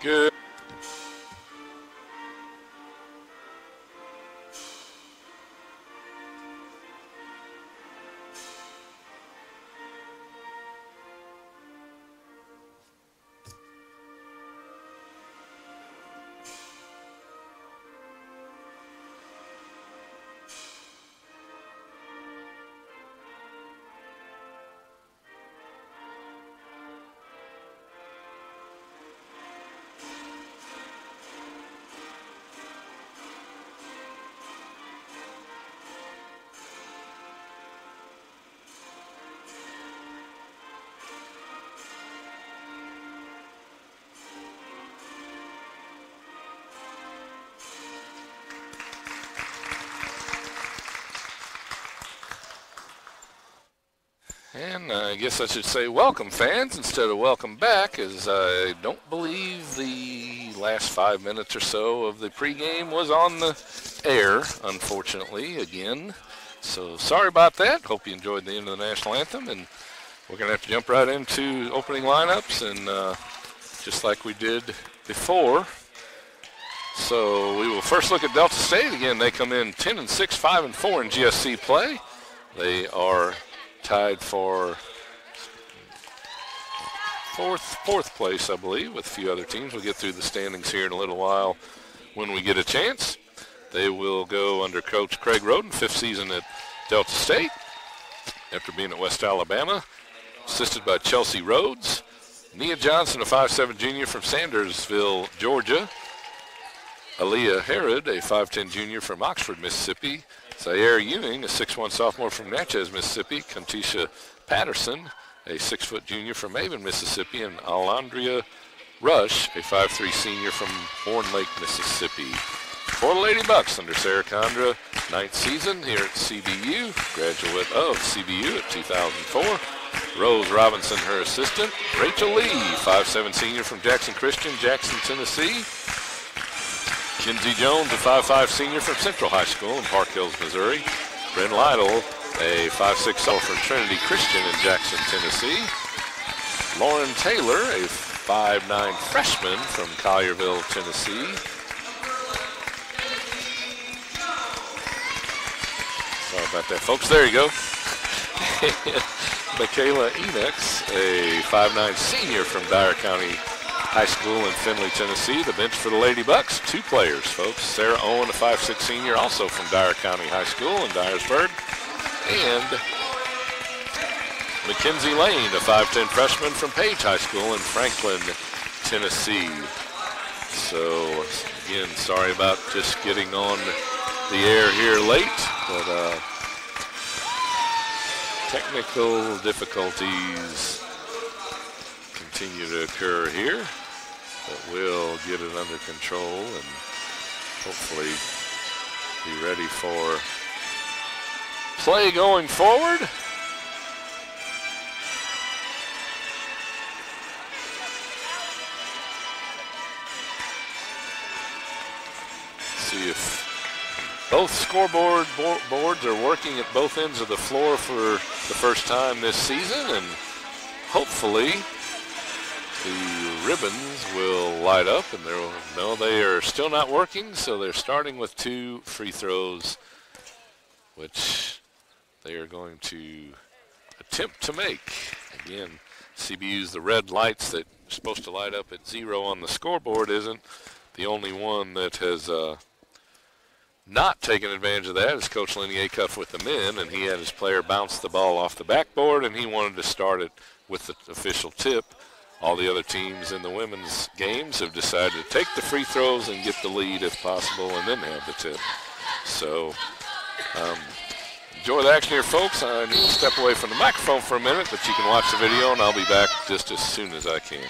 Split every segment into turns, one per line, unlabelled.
Good. And I guess I should say welcome, fans, instead of welcome back, as I don't believe the last 5 minutes or so of the pregame was on the air, unfortunately, again. So sorry about that. Hope you enjoyed the end of the national anthem, and we're going to have to jump right into opening lineups, and just like we did before. So we will first look at Delta State. Again, they come in 10-6, 5-4 in GSC play. They are tied for fourth place, I believe, with a few other teams. We'll get through the standings here in a little while when we get a chance. They will go under Coach Craig Roden, 5th season at Delta State, after being at West Alabama, assisted by Chelsea Rhodes. Nia Johnson, a 5'7" junior from Sandersville, Georgia. Aaliyah Herod, a 5'10" junior from Oxford, Mississippi. Zaire Ewing, a 6'1" sophomore from Natchez, Mississippi. Contisha Patterson, a 6' junior from Avon, Mississippi. And Alondria Rush, a 5'3" senior from Horn Lake, Mississippi. For the Lady Bucks under Sarah Condra, 9th season here at CBU, graduate of CBU at 2004. Rose Robinson, her assistant. Rachel Lee, 5'7" senior from Jackson Christian, Jackson, Tennessee. Kinsey Jones, a 5'5" senior from Central High School in Park Hills, Missouri. Bryn Lytle, a 5'6" sophomore from Trinity Christian in Jackson, Tennessee. Lauren Taylor, a 5'9" freshman from Collierville, Tennessee. Sorry about that, folks. There you go. Michaela Enox, a 5'9" senior from Dyer County High School in Findlay, Tennessee. The bench for the Lady Bucks, 2 players, folks. Sarah Owen, a 5'6" senior, also from Dyer County High School in Dyersburg. And Mackenzie Lane, a 5'10" freshman from Page High School in Franklin, Tennessee. So, again, sorry about just getting on the air here late, but technical difficulties continue to occur here. But we'll get it under control and hopefully be ready for play going forward. See if both scoreboard boards are working at both ends of the floor for the first time this season, and hopefully the ribbons will light up, and no, they are still not working, so they're starting with 2 free throws, which they are going to attempt to make. Again, CBU's the red lights that are supposed to light up at 0 on the scoreboard isn't the only one that has not taken advantage of that is Coach Lenny Acuff with the men, and he had his player bounce the ball off the backboard, and he wanted to start it with the official tip. All the other teams in the women's games have decided to take the free throws and get the lead if possible and then have the tip. So enjoy the action here, folks. I need to step away from the microphone for a minute, but you can watch the video, and I'll be back just as soon as I can.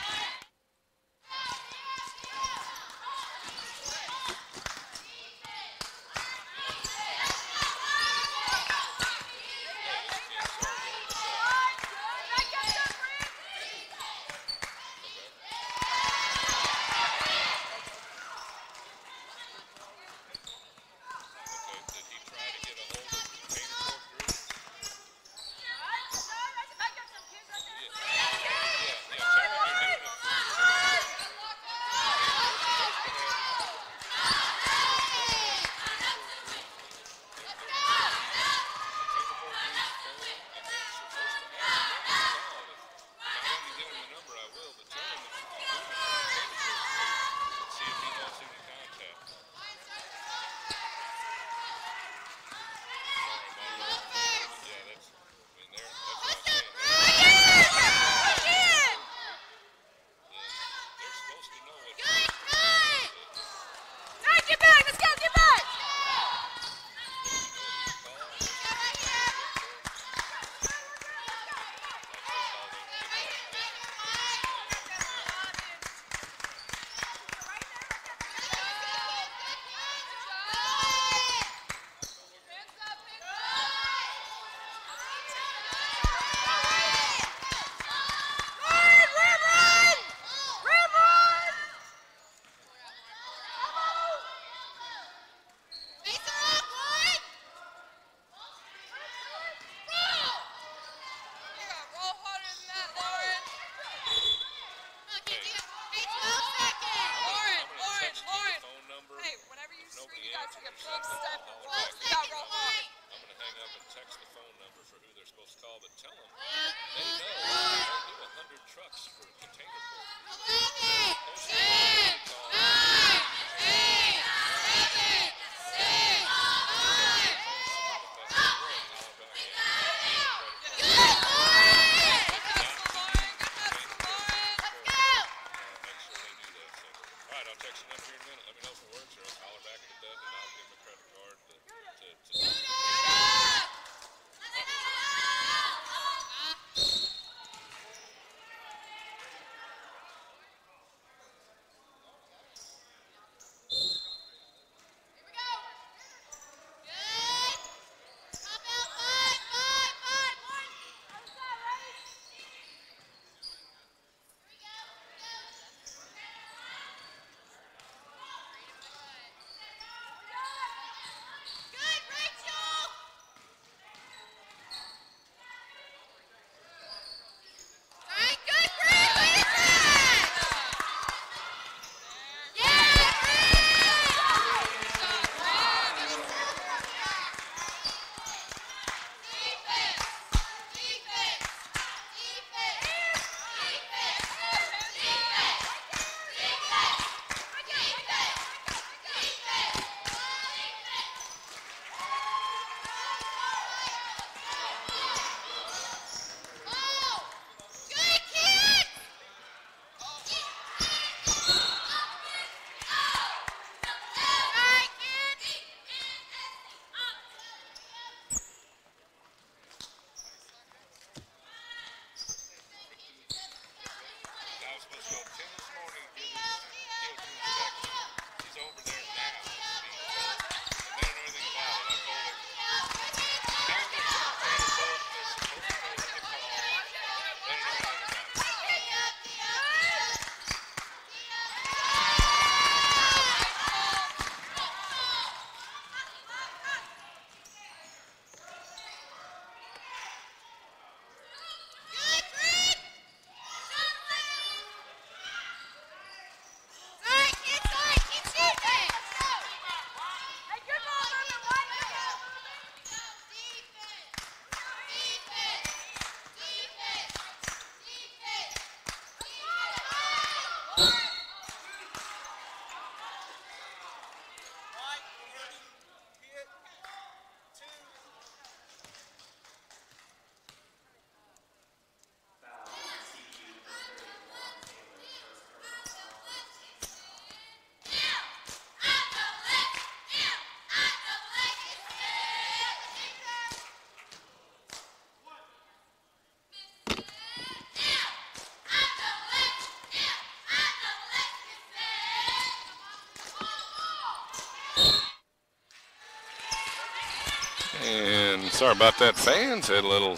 Sorry about that, fans. Had a little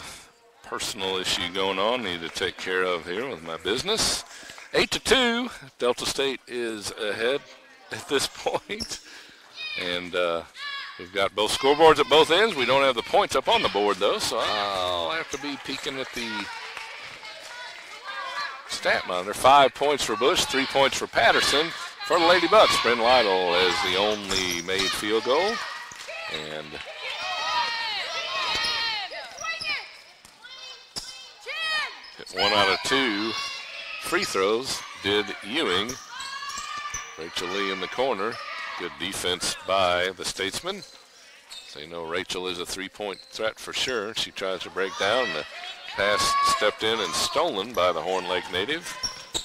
personal issue going on. Need to take care of here with my business. 8-2. Delta State is ahead at this point. And we've got both scoreboards at both ends. We don't have the points up on the board, though, so I'll have to be peeking at the stat monitor. 5 points for Bush, 3 points for Patterson. For the Lady Bucks, Bryn Lytle as the only made field goal. And hit 1 out of 2 free throws did Ewing. Rachel Lee in the corner. Good defense by the Statesman. So you know Rachel is a three-point threat for sure. She tries to break down. The pass stepped in and stolen by the Horn Lake native,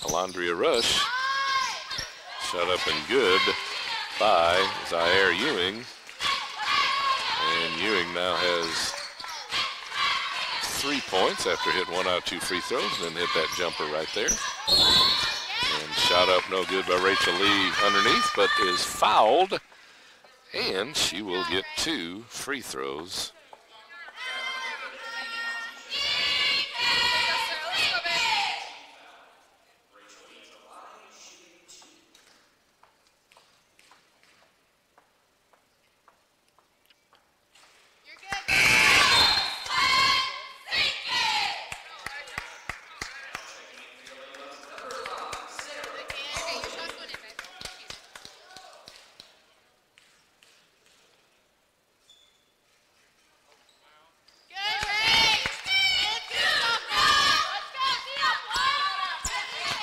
Alondria Rush. Shut up and good by Zaire Ewing. And Ewing now has 3 points after hitting 1 out of 2 free throws, and then hit that jumper right there. And shot up no good by Rachel Lee underneath, but is fouled, and she will get 2 free throws.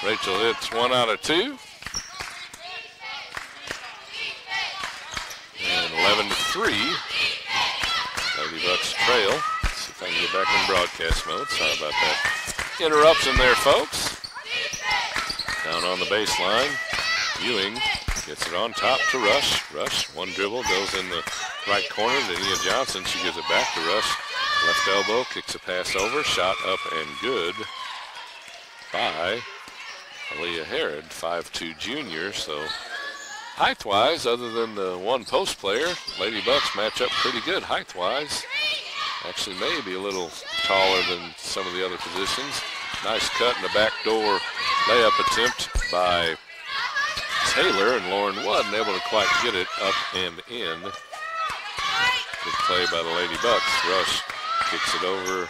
Rachel hits 1 out of 2. And 11-3. Lady Bucks trail. Let's see if I can get back in broadcast mode. Sorry about that interruption there, folks. Down on the baseline. Ewing gets it on top to Rush. Rush, one dribble, goes in the right corner to Nia Johnson. She gives it back to Rush. Left elbow, kicks a pass over. Shot up and good by Aaliyah Herod, 5'2" junior. So height-wise, other than the one post player, Lady Bucks match up pretty good height-wise. Actually maybe a little taller than some of the other positions. Nice cut in the backdoor layup attempt by Taylor, and Lauren wasn't able to quite get it up and in. Good play by the Lady Bucks. Rush kicks it over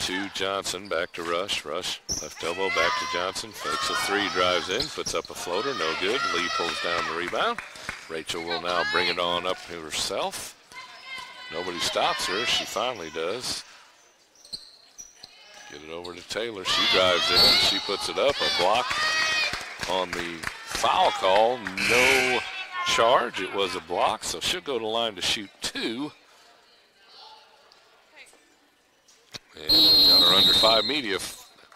to Johnson, back to Rush. Rush, left elbow, back to Johnson. Fakes a three, drives in, puts up a floater, no good. Lee pulls down the rebound. Rachel will now bring it on up to herself. Nobody stops her. She finally does. Get it over to Taylor. She drives in. She puts it up. A block on the foul call. No charge. It was a block, so she'll go to the line to shoot 2. And we got her under 5 media.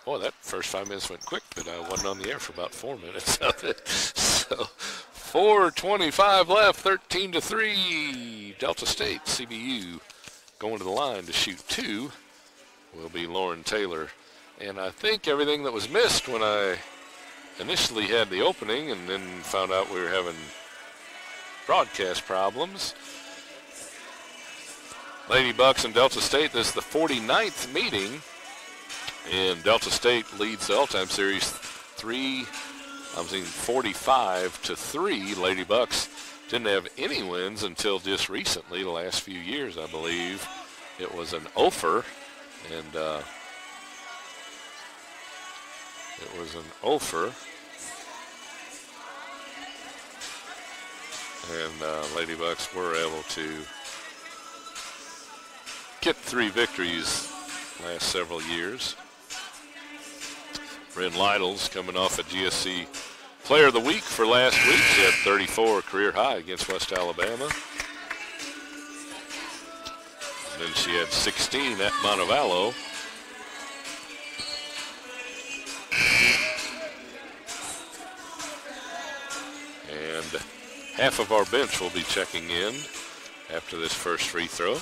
Boy, that first 5 minutes went quick, but I wasn't on the air for about 4 minutes of it. So 4:25 left, 13-3. Delta State, CBU, going to the line to shoot 2 will be Lauren Taylor. And I think everything that was missed when I initially had the opening and then found out we were having broadcast problems. Lady Bucks and Delta State, this is the 49th meeting, and Delta State leads the all-time series 45-3. Lady Bucks didn't have any wins until just recently, the last few years, I believe. It was an offer, and Lady Bucks were able to get 3 victories last several years. Bryn Lytle's coming off a GSC Player of the Week for last week. She had 34, career high against West Alabama. And then she had 16 at Montevallo. And half of our bench will be checking in after this first free throw,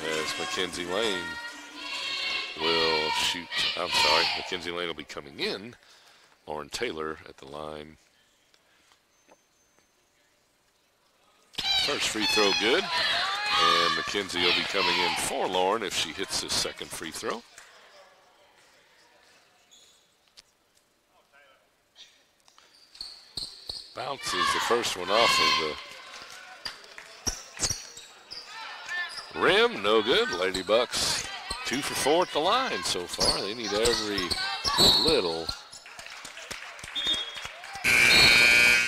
as Mackenzie Lane will shoot. I'm sorry, Mackenzie Lane will be coming in. Lauren Taylor at the line. First free throw good. And McKenzie will be coming in for Lauren if she hits his second free throw. Bounces the first one off of the rim. No good. Lady Bucks 2 for 4 at the line so far. They need every little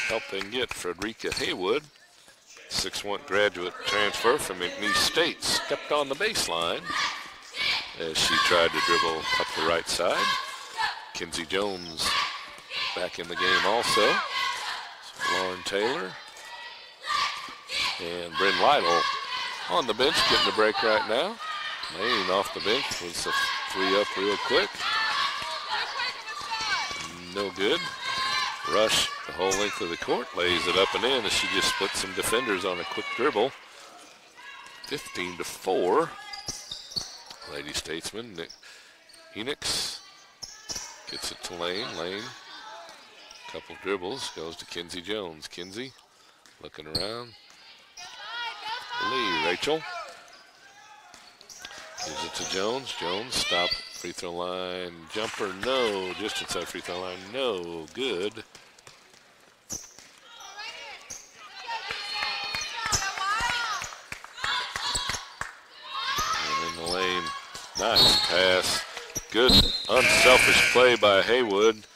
help they can get. Frederica Haywood, 6'1" graduate transfer from McNeese State, stepped on the baseline as she tried to dribble up the right side. Kinsey Jones back in the game also. Lauren Taylor and Bryn Lytle on the bench getting a break right now. Lane off the bench was a 3 up real quick. No good. Rush the whole length of the court, lays it up and in as she just split some defenders on a quick dribble. 15-4. Lady Statesman, Enix gets it to Lane. Lane, couple dribbles, goes to Kinsey Jones. Kinsey looking around. Lee, Rachel. Gives it to Jones. Jones, stop, free throw line, jumper, no. Just inside free throw line, no good. And in the lane, nice pass. Good unselfish play by Haywood.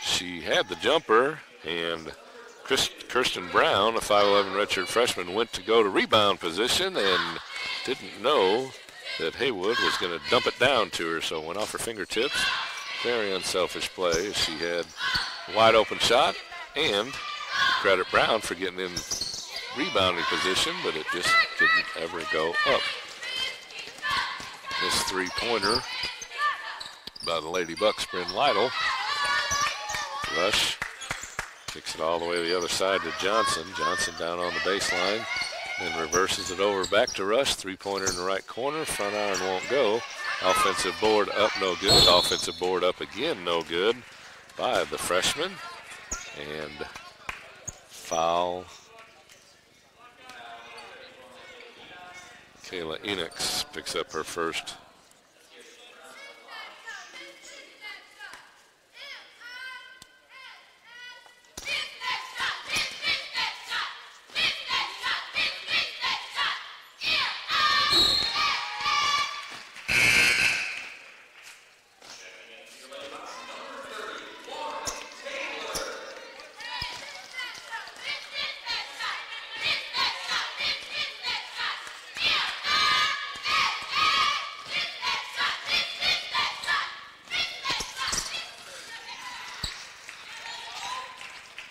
She had the jumper, and Kirsten Brown, a 5'11" redshirt freshman, went to go to rebound position and didn't know that Haywood was going to dump it down to her, so went off her fingertips. Very unselfish play as she had a wide open shot, and credit Brown for getting in rebounding position, but it just didn't ever go up. This three-pointer by the Lady Bucks, Bryn Lytle. Rush kicks it all the way to the other side to Johnson. Johnson down on the baseline and reverses it over back to Rush. Three-pointer in the right corner. Front iron won't go. Offensive board up, no good. Offensive board up again, no good by the freshman. And foul. Kayla Enix picks up her first.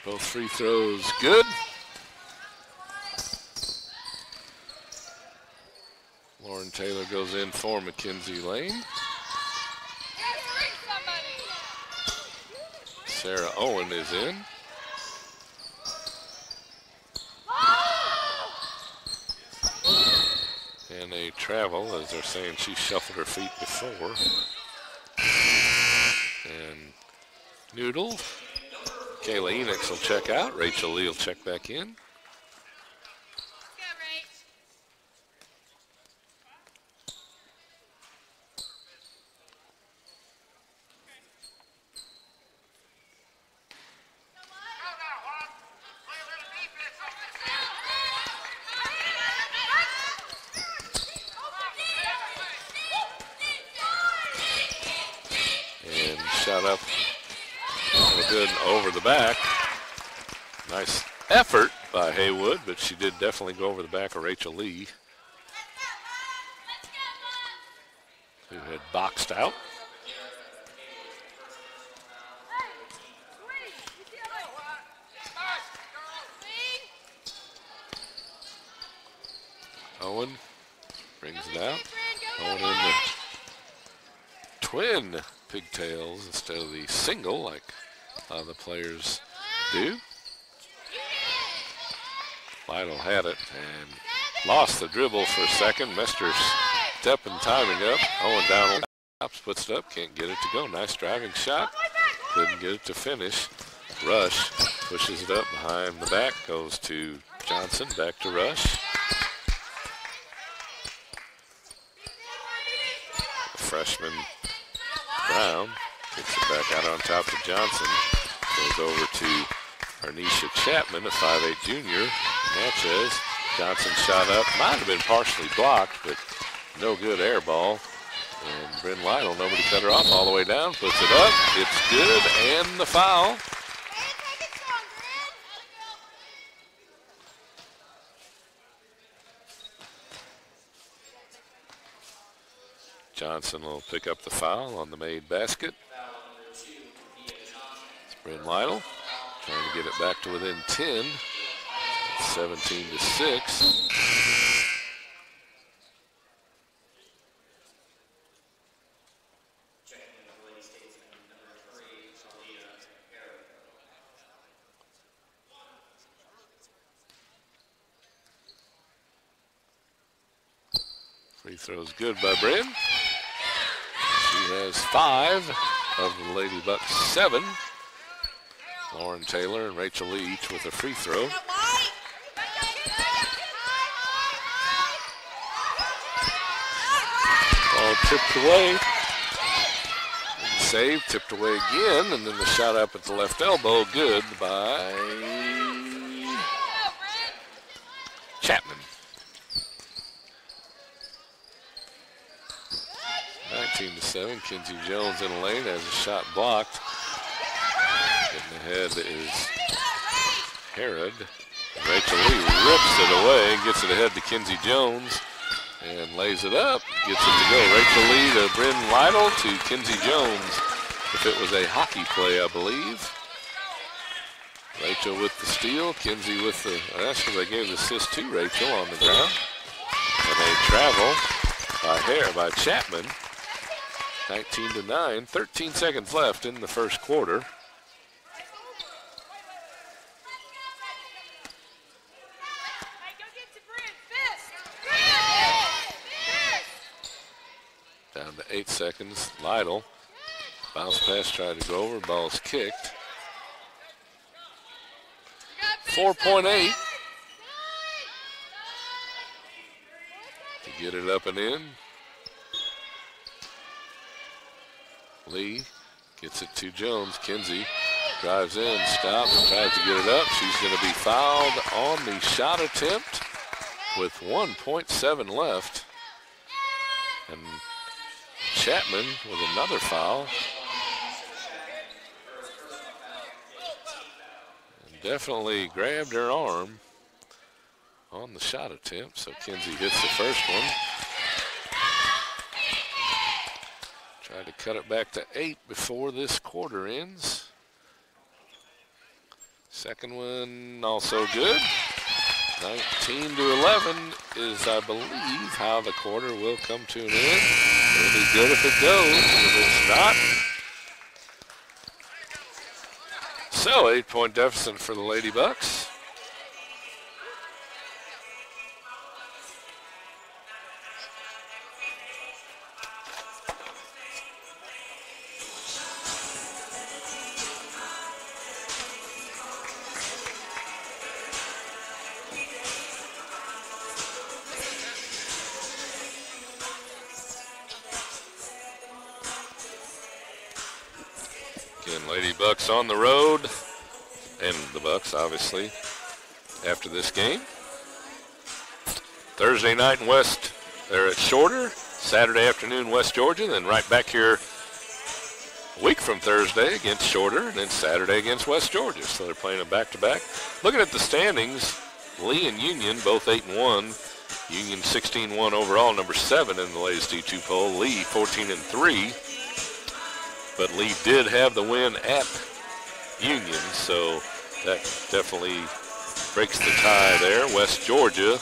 Both free throws good. Lauren Taylor goes in for Mackenzie Lane. Sarah Owen is in. And a travel, as they're saying she shuffled her feet before. And Noodle. Kayla Enix will check out. Rachel Lee will check back in. And shot up. Good over the back. Nice effort by Haywood, but she did definitely go over the back of Rachel Lee, who had boxed out. Owen brings it out. Owen in the twin pigtails instead of the single like the players do. Lytle had it and lost the dribble for a second. Missed her step and timing up. Owen down on top, puts it up, can't get it to go. Nice driving shot. Couldn't get it to finish. Rush pushes it up behind the back, goes to Johnson, back to Rush. freshman Brown gets it back out on top to Johnson. Goes over to Arnisha Chapman, a 5'8 junior. Natchez. Johnson shot up. Might have been partially blocked, but no good air ball. And Bryn Lytle, nobody cut her off all the way down. Puts it up. It's good, and the foul. Johnson will pick up the foul on the made basket. It's Bryn Lytle trying to get it back to within 10. It's 17-6. Free throw's good by Bryn. She has 5 of the Lady Bucks 7. Lauren Taylor and Rachel Lee each with a free throw. Ball tipped away. Save, tipped away again, and then the shot up at the left elbow, good by Chapman. 19-7, Kinsey Jones in the lane has a shot blocked. Getting ahead is Herod. And Rachel Lee rips it away and gets it ahead to Kinsey Jones and lays it up, gets it to go. Rachel Lee to Bryn Lytle to Kinsey Jones. If it was a hockey play, I believe. Rachel with the steal, Kinsey with the, that's because I gave the assist to Rachel on the ground. And a travel by Chapman. 19-9, 13 seconds left in the first quarter. Down to 8 seconds. Lytle. Bounce pass tried to go over. Ball's kicked. 4.8 to get it up and in. Lee gets it to Jones. Kinsey drives in, stops, tries to get it up. She's going to be fouled on the shot attempt with 1.7 left. And Chapman with another foul. And definitely grabbed her arm on the shot attempt. So Kinsey hits the first one. Tried to cut it back to 8 before this quarter ends. Second one also good. 19-11 is, I believe, how the quarter will come to an end. It'll be good if it goes, if it's not. So 8-point deficit for the Lady Bucks. Lady Bucks on the road, and the Bucks obviously after this game. Thursday night in West, they're at Shorter. Saturday afternoon, West Georgia, then right back here a week from Thursday against Shorter, and then Saturday against West Georgia. So they're playing a back-to-back. Looking at the standings, Lee and Union both 8-1. Union 16-1 overall, number 7 in the latest D2 poll. Lee 14-3. But Lee did have the win at Union, so that definitely breaks the tie there. West Florida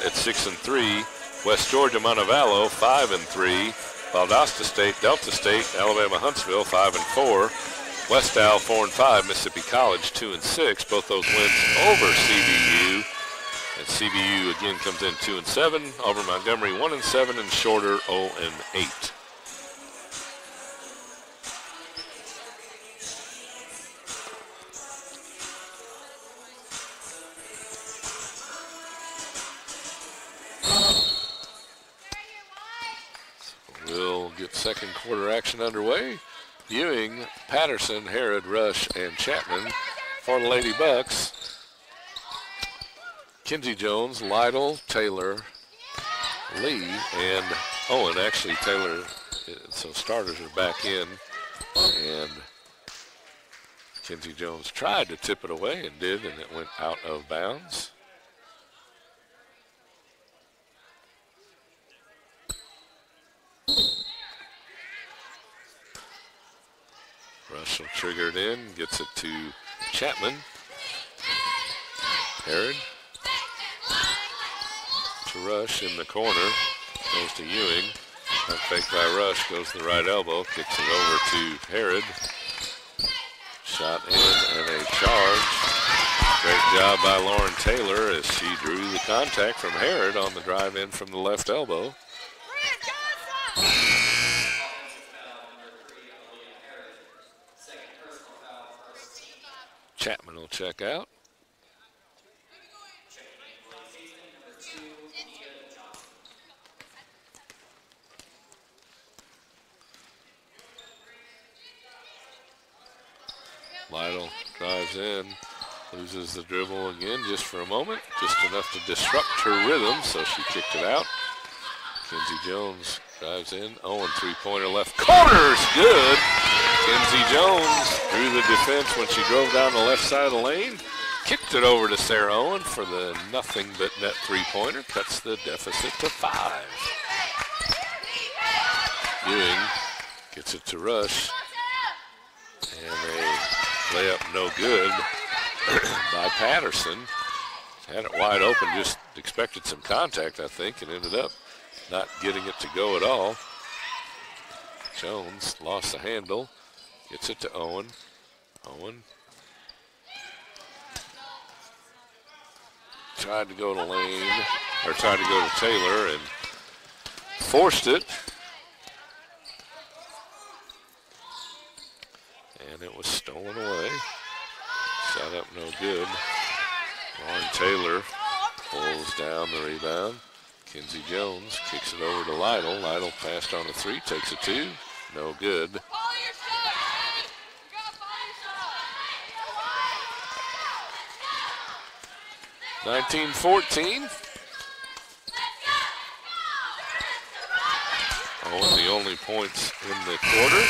at 6-3. West Georgia, Montevallo 5-3. Valdosta State, Delta State, Alabama Huntsville 5-4. West Al 4-5. Mississippi College 2-6. Both those wins over CBU. And CBU again comes in 2-7. Auburn Montgomery 1-7, and Shorter 0-8. get second quarter action underway. Ewing, Patterson, Harrod, Rush, and Chapman for the Lady Bucks. Kinsey Jones, Lytle, Taylor, Lee, and Owen. Actually, Taylor, so starters are back in. And Kinsey Jones tried to tip it away and did, and it went out of bounds. Rush will trigger it in, gets it to Chapman. Harrod to Rush in the corner, goes to Ewing. That fake by Rush, goes to the right elbow, kicks it over to Harrod. Shot in and a charge. Great job by Lauren Taylor as she drew the contact from Harrod on the drive in from the left elbow. Chapman will check out. Lytle drives in, loses the dribble again just for a moment, just enough to disrupt her rhythm, so she kicked it out. Kinsey Jones drives in. Owen, three-pointer left corner's good. Kinsey Jones drew the defense when she drove down the left side of the lane. Kicked it over to Sarah Owen for the nothing but net three-pointer. Cuts the deficit to 5. Ewing gets it to Rush. And a layup no good by Patterson. Had it wide open, just expected some contact, I think, and ended up not getting it to go at all. Jones lost the handle. Gets it to Owen. Owen tried to go to Lane, or tried to go to Taylor and forced it. And it was stolen away. Shot up no good. Lauren Taylor pulls down the rebound. Kinsey Jones kicks it over to Lytle. Lytle passed on the 3, takes a 2. No good. (19-14). Owen, the only points in the quarter.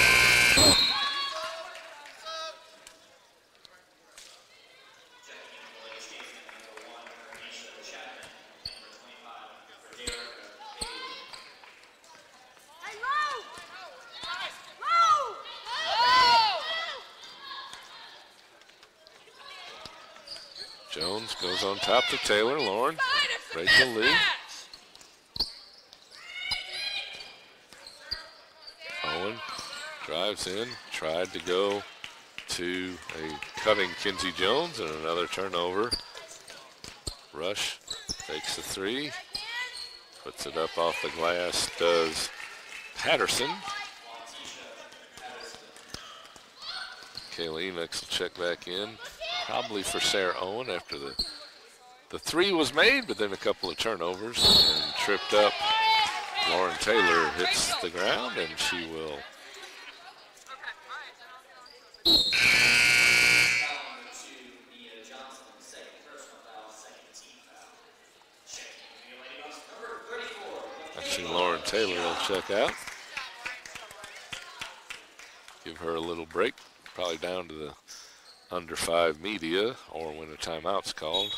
Jones goes on top to Taylor. Lauren, Rachel Lee. Owen drives in, tried to go to a cutting Kinsey Jones, and another turnover. Rush takes the 3, puts it up off the glass, does Patterson. Kaylee next will check back in. Probably for Sarah Owen after the 3 was made, but then a couple of turnovers and tripped up. Lauren Taylor hits the ground, and she will actually Lauren Taylor will check out. Give her a little break, probably down to the under 5 media, or when a timeout's called.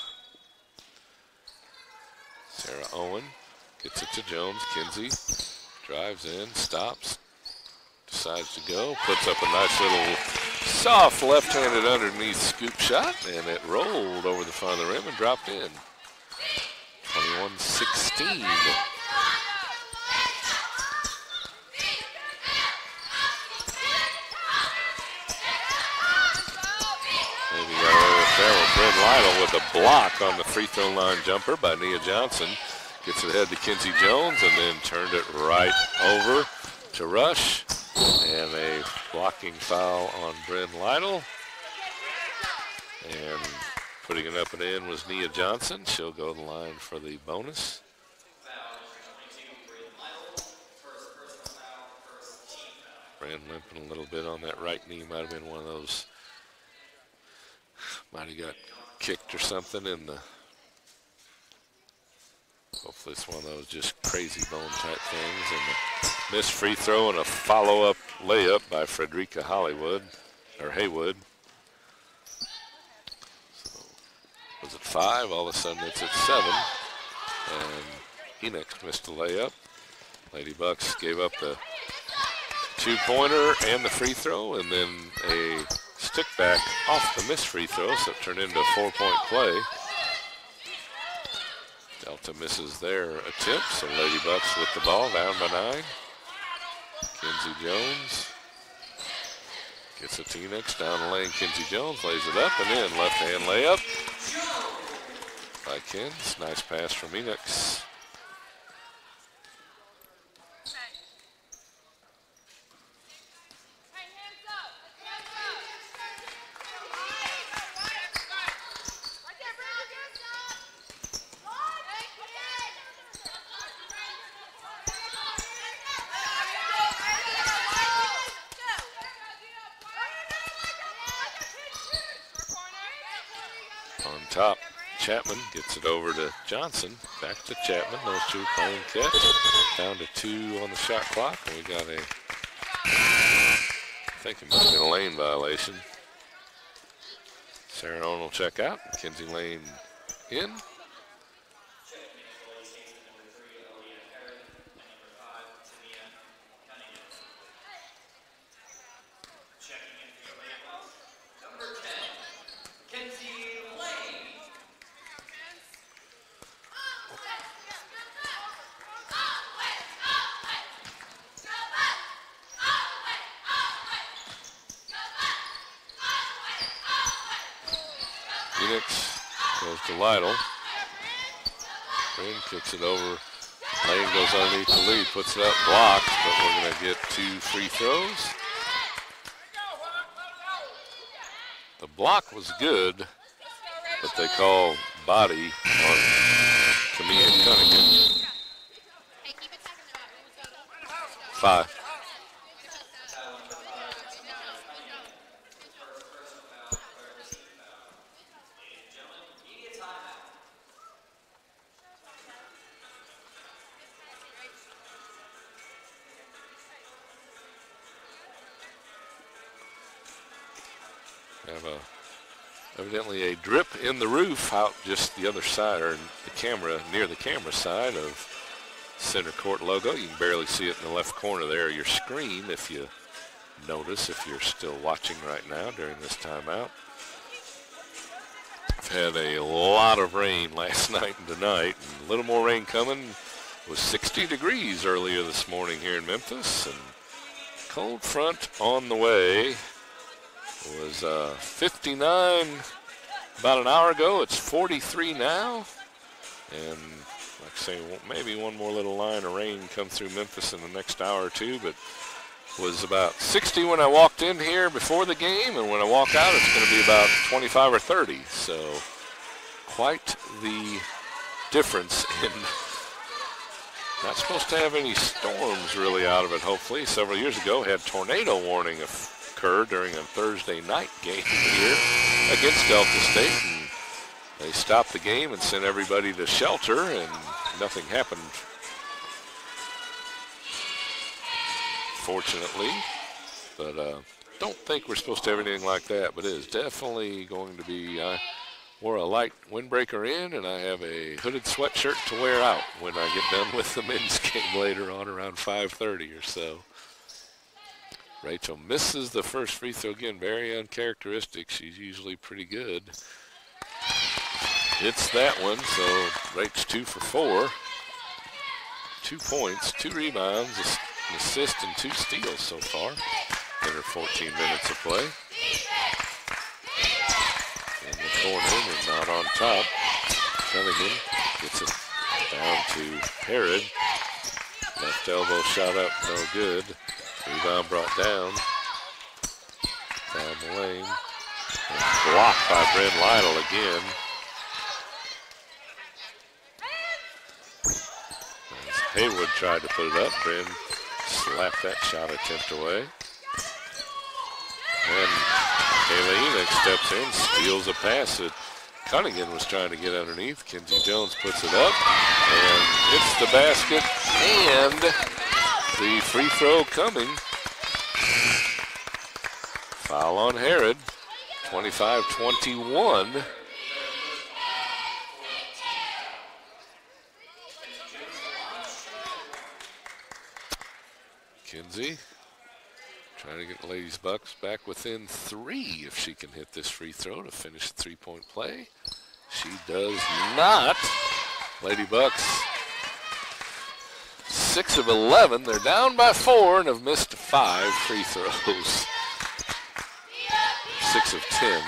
Sarah Owen gets it to Jones. Kinsey drives in, stops, decides to go, puts up a nice little soft left-handed underneath scoop shot, and it rolled over the front of the rim and dropped in. 21-16. Bryn Lytle with a block on the free throw line jumper by Nia Johnson. Gets it ahead to Kinsey Jones and then turned it right over to Rush. And a blocking foul on Bryn Lytle. And putting it up and in was Nia Johnson. She'll go to the line for the bonus. Brand limping a little bit on that right knee. Might have been one of those, might have got kicked or something in the, hopefully it's one of those just crazy bone type things. And the missed free throw and a follow-up layup by Frederica Haywood. So was it 5? All of a sudden it's at 7. And Enoch missed a layup. Lady Bucks gave up the 2-pointer and the free throw, and then a stick back off the missed free throw, so it turned into a 4-point play. Delta misses their attempt, so Lady Bucks with the ball, down by 9. Kinsey Jones gets it to Enoch, down the lane. Kinsey Jones lays it up and in. Left-hand layup by Kins. Nice pass from Enoch. On top, Chapman gets it over to Johnson. Back to Chapman. Those two playing catch. Down to 2 on the shot clock. And we got a, I think it must have been a lane violation. Sarah Owen will check out. Mackenzie Lane in. Goes to Lytle. Bryn kicks it over. Lane goes underneath the lead, puts it up, blocked, but we're going to get 2 free throws. The block was good, but they call body on Camille Cunningham. 5. Have evidently a drip in the roof out just the other side, or the camera, near the camera side of center court logo. You can barely see it in the left corner there of your screen if you notice, if you're still watching right now during this timeout. I've had a lot of rain last night and tonight, and a little more rain coming. It was 60 degrees earlier this morning here in Memphis, and cold front on the way. It was 59 about an hour ago. It's 43 now. And like I say, maybe one more little line of rain come through Memphis in the next hour or two. But it was about 60 when I walked in here before the game. And when I walk out, it's going to be about 25 or 30. So quite the difference in not supposed to have any storms really out of it, hopefully. Several years ago, had tornado warning occur during a Thursday night game here against Delta State, and they stopped the game and sent everybody to shelter, and nothing happened, fortunately. But don't think we're supposed to have anything like that, but it is definitely going to be, I wore a light windbreaker in, and I have a hooded sweatshirt to wear out when I get done with the men's game later on around 5:30 or so. Rachel misses the first free throw again. Very uncharacteristic. She's usually pretty good. Hits that one, so Rach 2 for 4. 2 points, 2 rebounds, an assist, and 2 steals so far in her 14 minutes of play. In the corner and not on top. Cunningham gets it down to Herod. Left elbow shot up, no good. Rebound brought down the lane. And blocked by Bryn Lytle again. As Haywood tried to put it up, Bryn slapped that shot attempt away. And Kayla Enoch steps in, steals a pass that Cunningham was trying to get underneath. Kinsey Jones puts it up, and hits the basket, and the free throw coming. Foul on Herod, 25-21. Kinsey trying to get the Ladies Bucks back within 3 if she can hit this free throw to finish the three-point play. She does not. Lady Bucks 6 of 11. They're down by 4 and have missed 5 free throws. 6 of 10.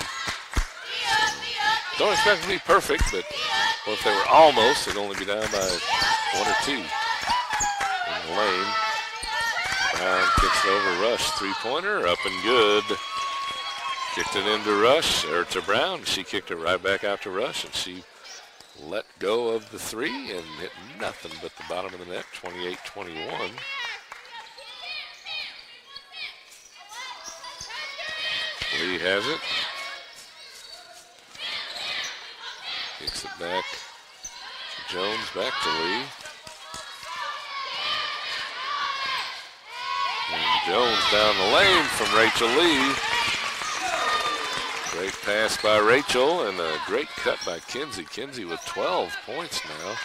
Don't expect to be perfect, but well, if they were almost, they'd only be down by 1 or 2. In the lane. Brown kicks it over Rush. Three-pointer up and good. Kicked it into Rush, or to Brown. She kicked it right back out to Rush, and she let go of the 3 and hit nothing but the bottom of the net, 28-21. Lee has it. Kicks it back to Jones, back to Lee. And Jones down the lane from Rachel Lee. Great pass by Rachel and a great cut by Kinsey. Kinsey with 12 points now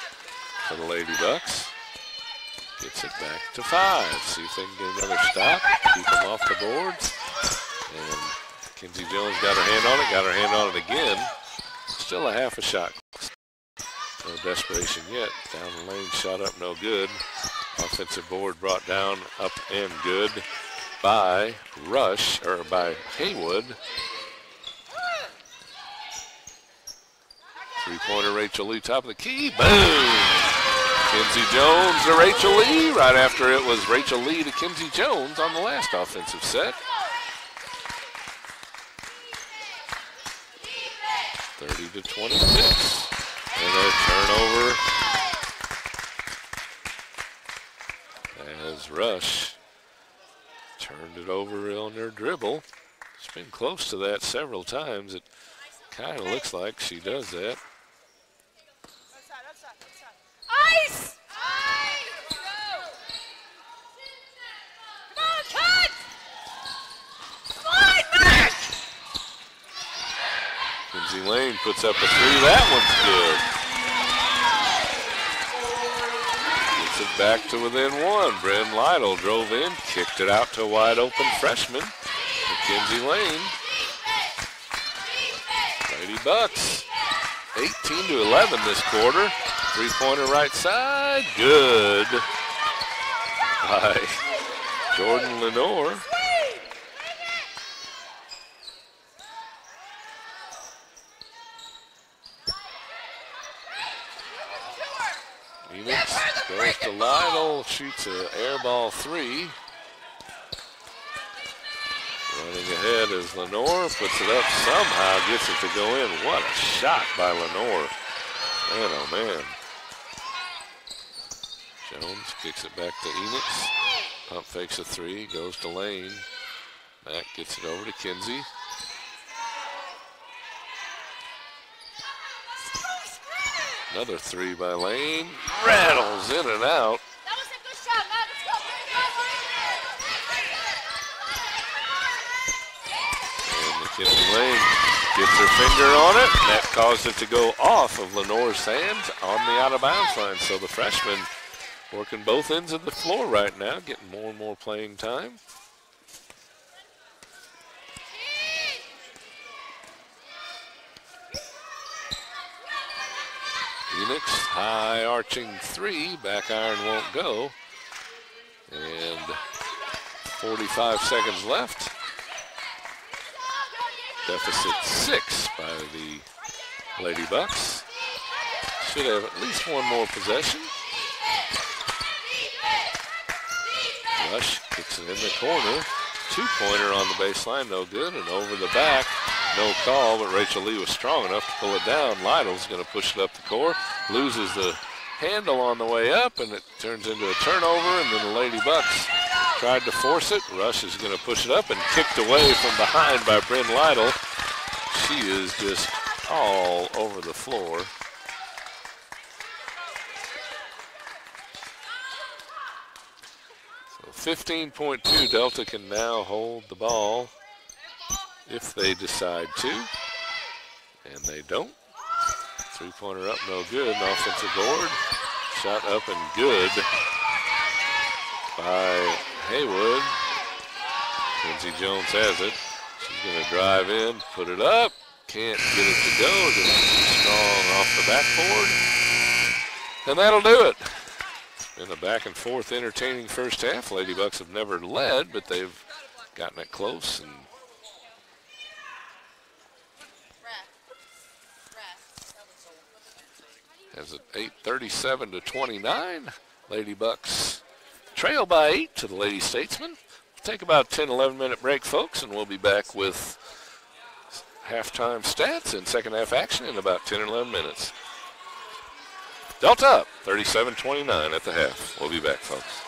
for the Lady Bucks. Gets it back to 5. See if they can get another stop. Keep them off the boards. And Kinsey Jones got her hand on it again. Still a half a shot. No desperation yet. Down the lane, shot up, no good. Offensive board brought down, up and good by Rush, or by Haywood. Three-pointer, Rachel Lee, top of the key. Boom! Kinsey Jones to Rachel Lee. Right after it was Rachel Lee to Kinsey Jones on the last offensive set. 30-26. And a turnover as Rush turned it over on their dribble. It's been close to that several times. It kind of looks like she does that.
Ice! Come on, cut! Slide back!
Kinsey Lane puts up a 3. That one's good. Gets it back to within 1. Bren Lytle drove in, kicked it out to a wide open freshman. Kinsey Lane. Lady Bucks 18-11 this quarter. Three-pointer right side. Good by Jordan Lenore. Phoenix goes to Lytle, shoots an air ball 3. Running ahead is Lenore, puts it up somehow, gets it to go in. What a shot by Lenore. Man, oh man. Jones kicks it back to Enix. Pump fakes a 3, goes to Lane. Mack gets it over to Kinsey. Another 3 by Lane. Rattles in and out.
That was a good shot, man. Let's go.
And McKinley Lane gets her finger on it. That caused it to go off of Lenore's hands on the out-of-bounds line. So the freshman working both ends of the floor right now, getting more and more playing time. Enix, high arching 3, back iron won't go. And 45 seconds left. Deficit 6 by the Lady Bucks. Should have at least one more possession. Rush kicks it in the corner. Two-pointer on the baseline, no good, and over the back. No call, but Rachel Lee was strong enough to pull it down. Lytle's going to push it up the court, loses the handle on the way up, and it turns into a turnover, and then the Lady Bucks tried to force it. Rush is going to push it up and kicked away from behind by Bryn Lytle. She is just all over the floor. So 15.2, Delta can now hold the ball if they decide to, and they don't. Three-pointer up, no good. An offensive board. Shot up and good by Haywood. Lindsey Jones has it. She's going to drive in, put it up. Can't get it to go. Just too strong off the backboard. And that'll do it. It's been a back and forth entertaining first half. Lady Bucks have never led, but they've gotten it close. And has it 8:37 to 29. Lady Bucks trail by 8 to the Lady Statesmen. We'll take about a 10-11 minute break, folks, and we'll be back with halftime stats and second half action in about 10 or 11 minutes. Delta up 37-29 at the half. We'll be back, folks.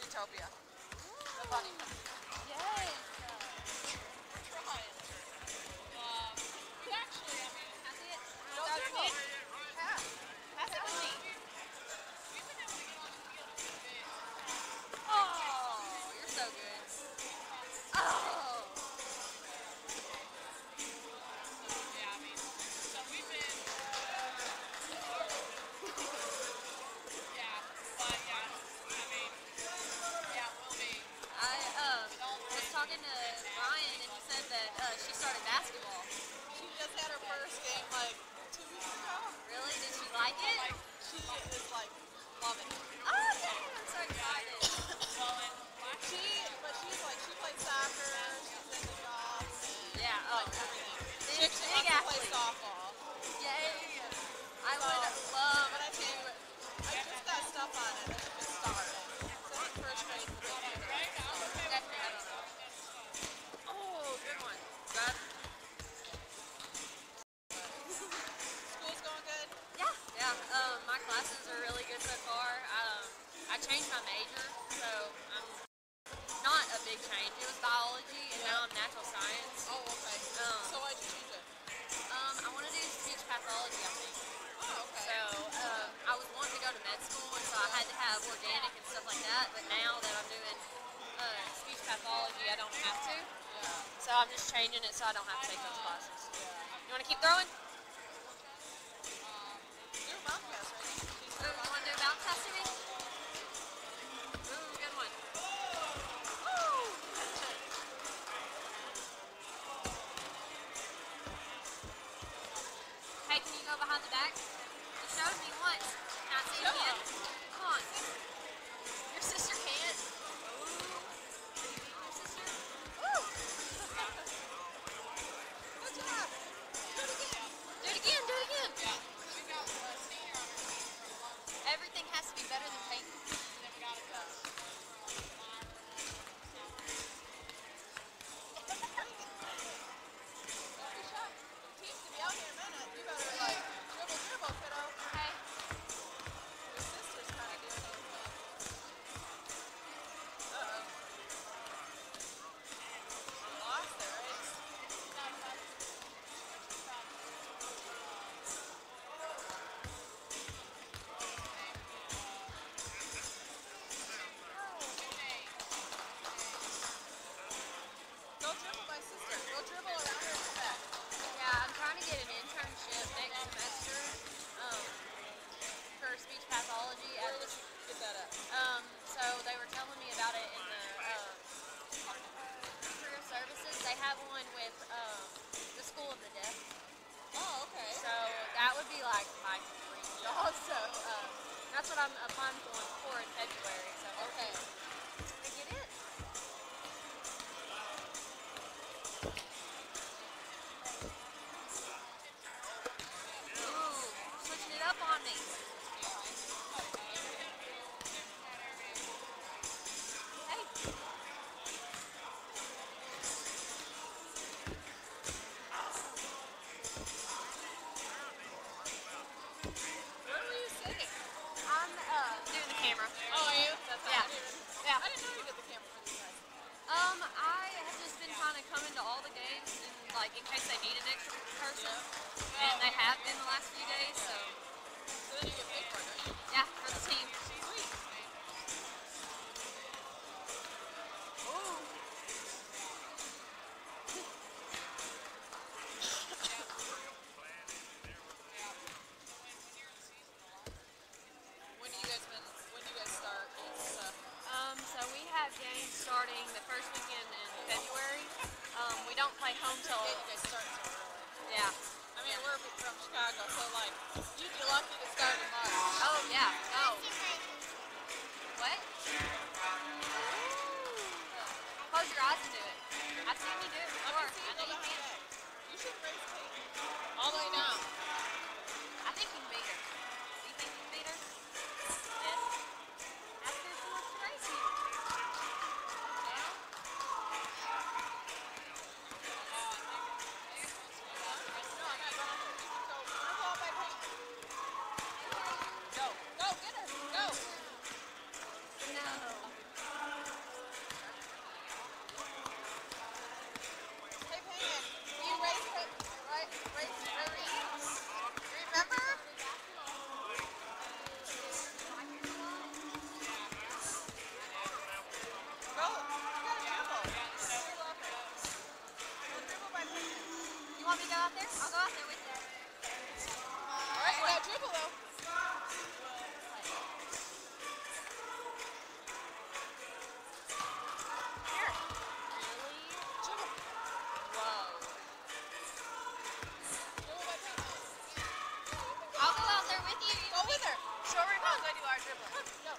Utopia. The bunny. Yay. We're trying. Actually, I mean, I see it. Don't do it. Pass it with me. We've been able to get on the field a little bit. Oh, you're so good. Oh. Yeah, I mean, so we've been. Yeah, but yeah, I mean. Yeah, will be. I was talking to Ryan, and he said that she started basketball. She just had her first game like 2 weeks ago. Really? Did she like it? Like, she is like loving it. Oh, dang, I'm so excited. She's like, she plays soccer, she's in the job, yeah, like everything. She wants to play softball. Yay. I would love. But I tell you, I just got stuff on it. I should just start. So in first grade, biology, and now I'm natural science.
Oh, okay. So why'd you choose it?
I want to do speech pathology, I think.
Oh, okay.
So I was wanting to go to med school, and so I had to have organic and stuff like that. But now that I'm doing speech pathology, I don't have to.
Yeah.
So I'm just changing it so I don't have to take those classes.
Yeah.
You want to keep throwing?
Do a mouth cast, right?
Ooh, you want to do a bounce pass to me? Ooh, good one. Woo! Hey, can you go behind the back? You showed me once. Can I see it again? Come on. Your sister can't. Your sister? Woo!
Good job. Do it again.
Do it again, do it again.
Yeah. We got senior on our team from lunch.
Everything has to be better than Peyton.
And then we got a coach Don't be shy. Teams to be out here in a minute. You better like dribble, kiddo.
Okay.
Your sister's kind of doing it. Uh-oh. She lost the race. Go dribble my sister. Go dribble around her and come back.
Yeah, I'm trying to get an internship next semester for speech pathology at
Where would
this.
you get that at?
So they were telling me about it in the career services. They have one with the School of the Deaf.
Oh, okay.
So that would be like my dream job. So that's what I'm applying for in February. So
Okay.
I get it. Ooh, switching it up on me. Hey.
Where were you sitting?
I'm doing the camera.
Oh, are you? That's
Yeah. Yeah.
I didn't know you did the camera for these guys.
I have just been trying to come into all the games and like in case they need an extra person.
Yeah.
And they have been the last few days, so
So then you get paid for it, don't you?
yeah, for the team.
Sweet.
Ooh.
When do you guys start and stuff?
So we have games starting the first weekend in February. We don't play home till
You guys start so early.
yeah.
I mean, we're from Chicago, so like, you'd be lucky to start in March.
Oh yeah. No. What? Close your eyes and do it. I've seen you do it before.
Let me see
I
you
know
go
you
behind
can.
that. You should raise Kate. All the way down.
I think you can beat her. Do you think you can beat her? Yes. Ask her if she wants to race you. No?
No, I'm not going to. You can go dribble all by Peyton. Go. Go, get her. Go.
No.
Hey, Peyton, you raise Peyton, right? Raise remember? Go. You gotta dribble. Go dribble by Peyton.
You want me to go out there? I'll go out there with you.
All right, you gotta dribble though. Here.
Really?
Dribble.
Whoa.
Dribble by Peyton.
I'll go out there with you.
Go with her. Show her how good you are dribbling. Go.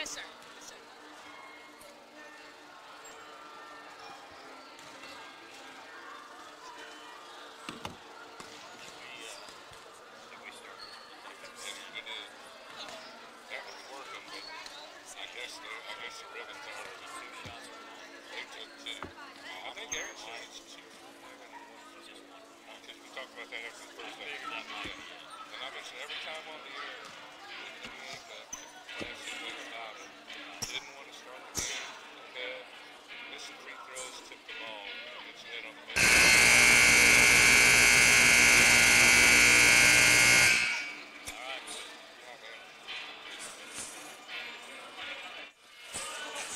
sir. Yes, sir.
That was working, but I guess the ribbons are they took two. I think Aaron said it's two. Because we talked about that after the first game. Yeah. And I mentioned every time on the air, we ain't the classy thing about it. Didn't want to start the game. Had missed free throws, tipped the ball, and it's in on the bench.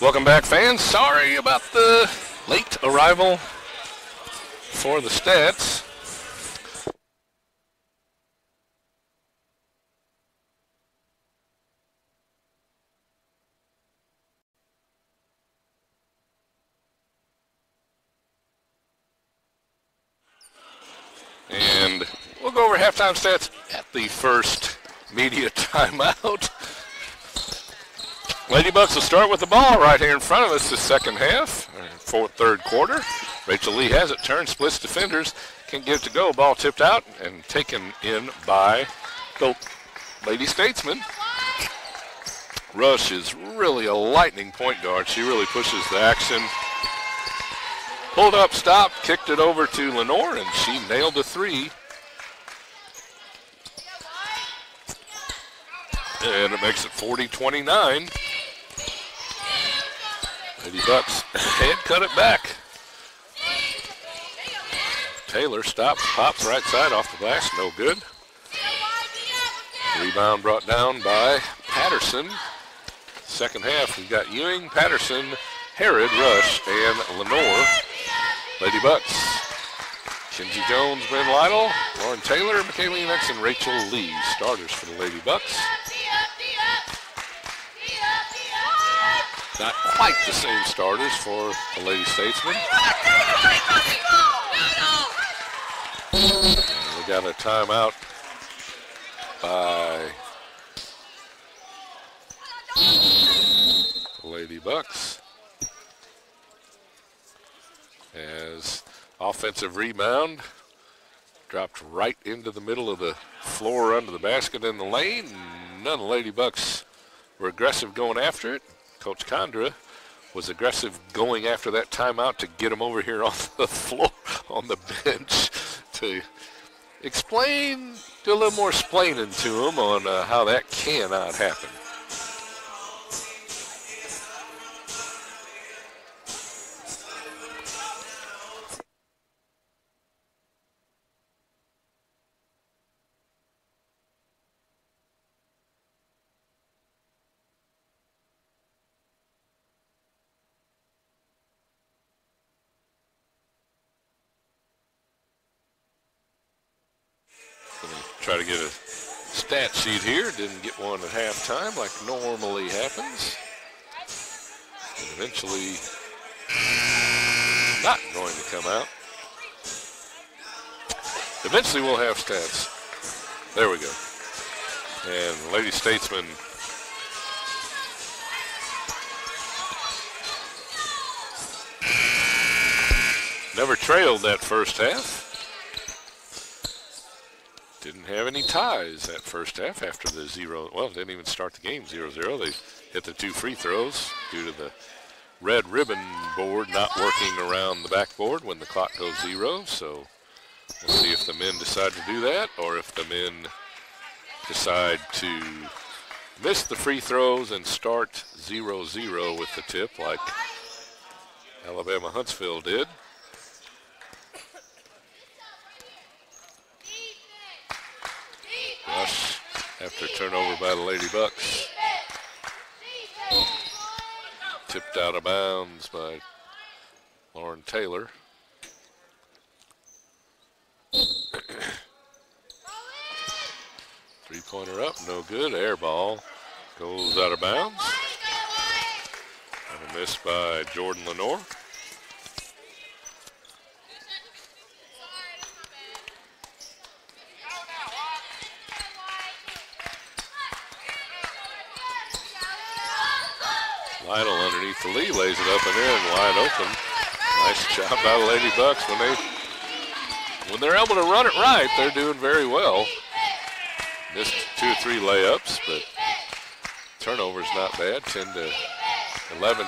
Welcome back, fans. Sorry about the late arrival for the stats. And we'll go over halftime stats at the first media timeout. Lady Bucks will start with the ball right here in front of us the second half, third quarter. Rachel Lee has it, turns, splits defenders, can't get it to go. Ball tipped out and taken in by the Lady Statesman. Rush is really a lightning point guard. She really pushes the action. Pulled up, stopped, kicked it over to Lenore, and she nailed the three. And it makes it 40-29. Lady Bucks hand cut it back. Taylor stops, pops right side off the glass, no good. Rebound brought down by Patterson. Second half, we've got Ewing, Patterson, Herod, Rush, and Lenore. Lady Bucks, Kinsey Jones, Ben Lytle, Lauren Taylor, Michaela Lennox, and Rachel Lee, starters for the Lady Bucks. Not quite the same starters for the Lady Statesmen. And we got a timeout by the Lady Bucks. As offensive rebound dropped right into the middle of the floor under the basket in the lane. None of the Lady Bucks were aggressive going after it. Coach Condra was aggressive going after that timeout to get him over here on the floor, on the bench, to explain, do a little more explaining to him on how that cannot happen. Try to get a stat sheet here. Didn't get one at halftime like normally happens. And eventually not going to come out. Eventually we'll have stats. There we go. And Lady Statesman never trailed that first half. Didn't have any ties that first half after the didn't even start the game 0-0. They hit the two free throws due to the red ribbon board not working around the backboard when the clock goes 0. So we'll see if the men decide to do that or if the men decide to miss the free throws and start 0-0 with the tip like Alabama Huntsville did. Rush after turnover by the Lady Bucks. Tipped out of bounds by Lauren Taylor. Three-pointer up, no good. Air ball goes out of bounds. And a miss by Jordan Lenore. Lytle underneath the Lee, lays it up and in, wide open. Nice job by the Lady Bucks. When they're able to run it right, they're doing very well. Missed 2 or 3 layups, but turnovers not bad. 10 to 11,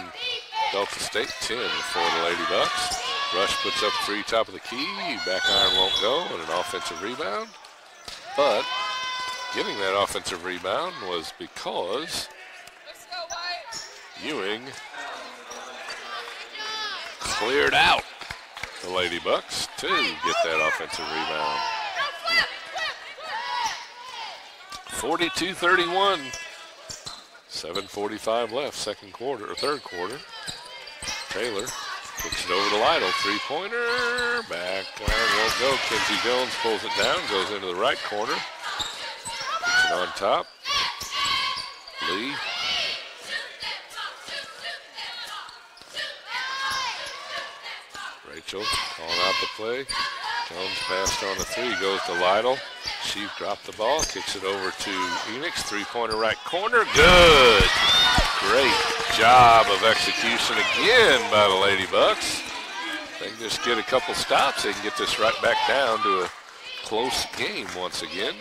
Delta State 10 for the Lady Bucks. Rush puts up 3 top of the key. Back iron won't go, and an offensive rebound. But getting that offensive rebound was because Ewing cleared out the Lady Bucks to get that offensive rebound. 42-31. 7:45 left, third quarter. Taylor kicks it over to Lytle. 3-pointer. Back line won't go. Kinsey Jones pulls it down, goes into the right corner. Puts it on top. Lee. Rachel calling out the play. Jones passed on the 3, goes to Lytle. She dropped the ball, kicks it over to Enix. 3-pointer right corner, good. Great job of execution again by the Lady Bucks. They can just get a couple stops. They can get this right back down to a close game once again.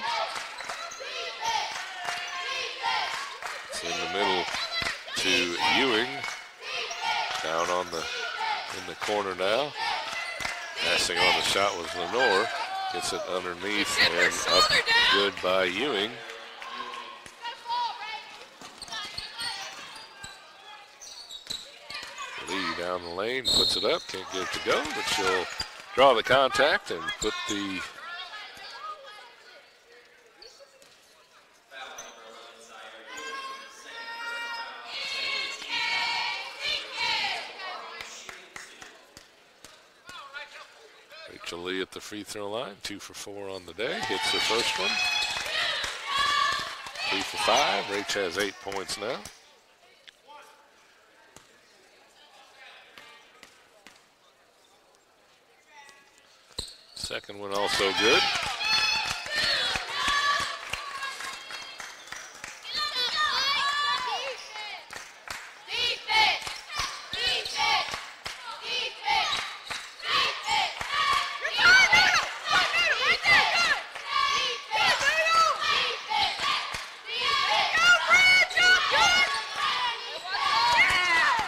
It's in the middle to Ewing. Down in the corner now. Passing on the shot was Lenore. Gets it underneath and up good by Ewing. Lee down the lane, puts it up, can't get it to go, but she'll draw the contact and put the Rachel Lee at the free throw line, 2 for 4 on the day. Hits her first one. 3 for 5. Rach has 8 points now. Second one also good.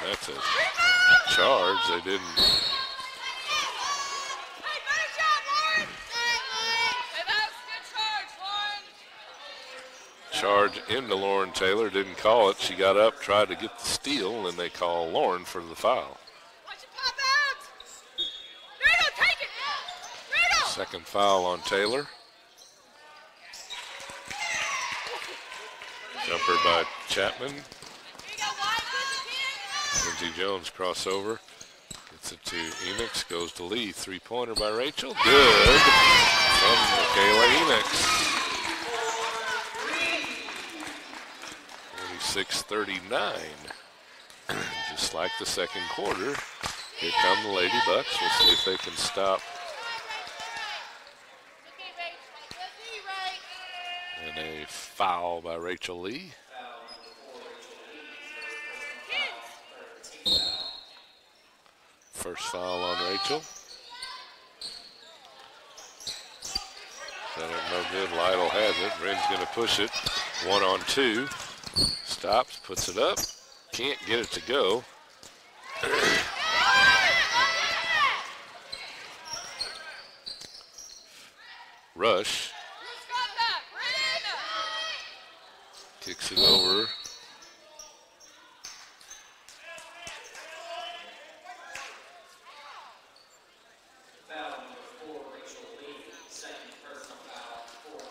That's a charge. They didn't. Charge into Lauren Taylor, didn't call it. She got up, tried to get the steal, and they call Lauren for the foul. Second foul on Taylor. Jumper by Chapman. Lindsey Jones crossover. Gets it to Enix, goes to Lee. 3-pointer by Rachel. Good from Michaela Enix. 46-39. Just like the second quarter. Here come the Lady Bucks. We'll see if they can stop. And a foul by Rachel Lee. First foul on Rachel. That ain't no good. Lytle has it. Bryn's going to push it. 1-on-2. Stops, puts it up. Can't get it to go. Rush. Kicks it over.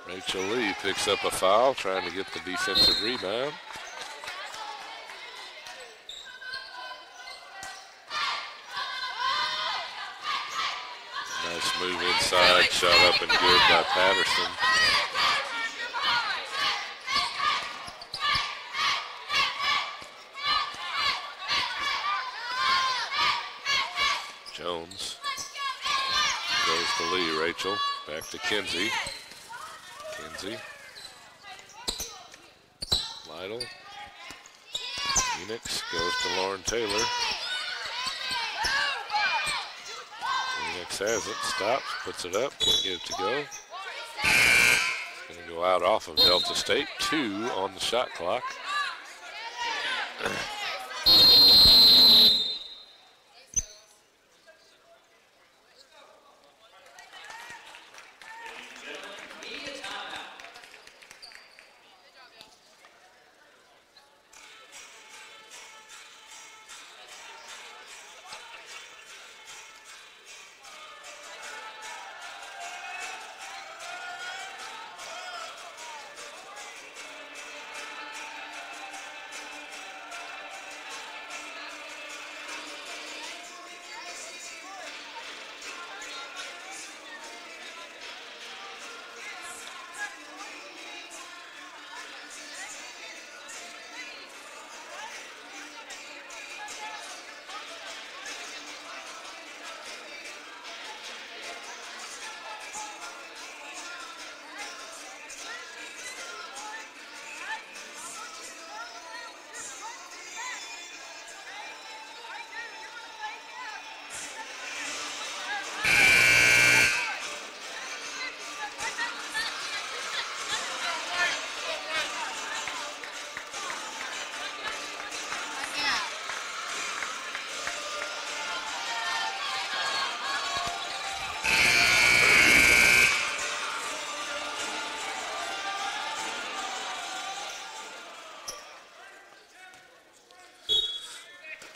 Rachel Lee picks up a foul, trying to get the defensive rebound. Nice move inside, shot up and good by Patterson. Jones goes to Lee. Rachel back to Kinsey. Kinsey. Lytle. Phoenix goes to Lauren Taylor. Phoenix has it, stops, puts it up, can't get it to go. Going to go out off of Delta State. 2 on the shot clock.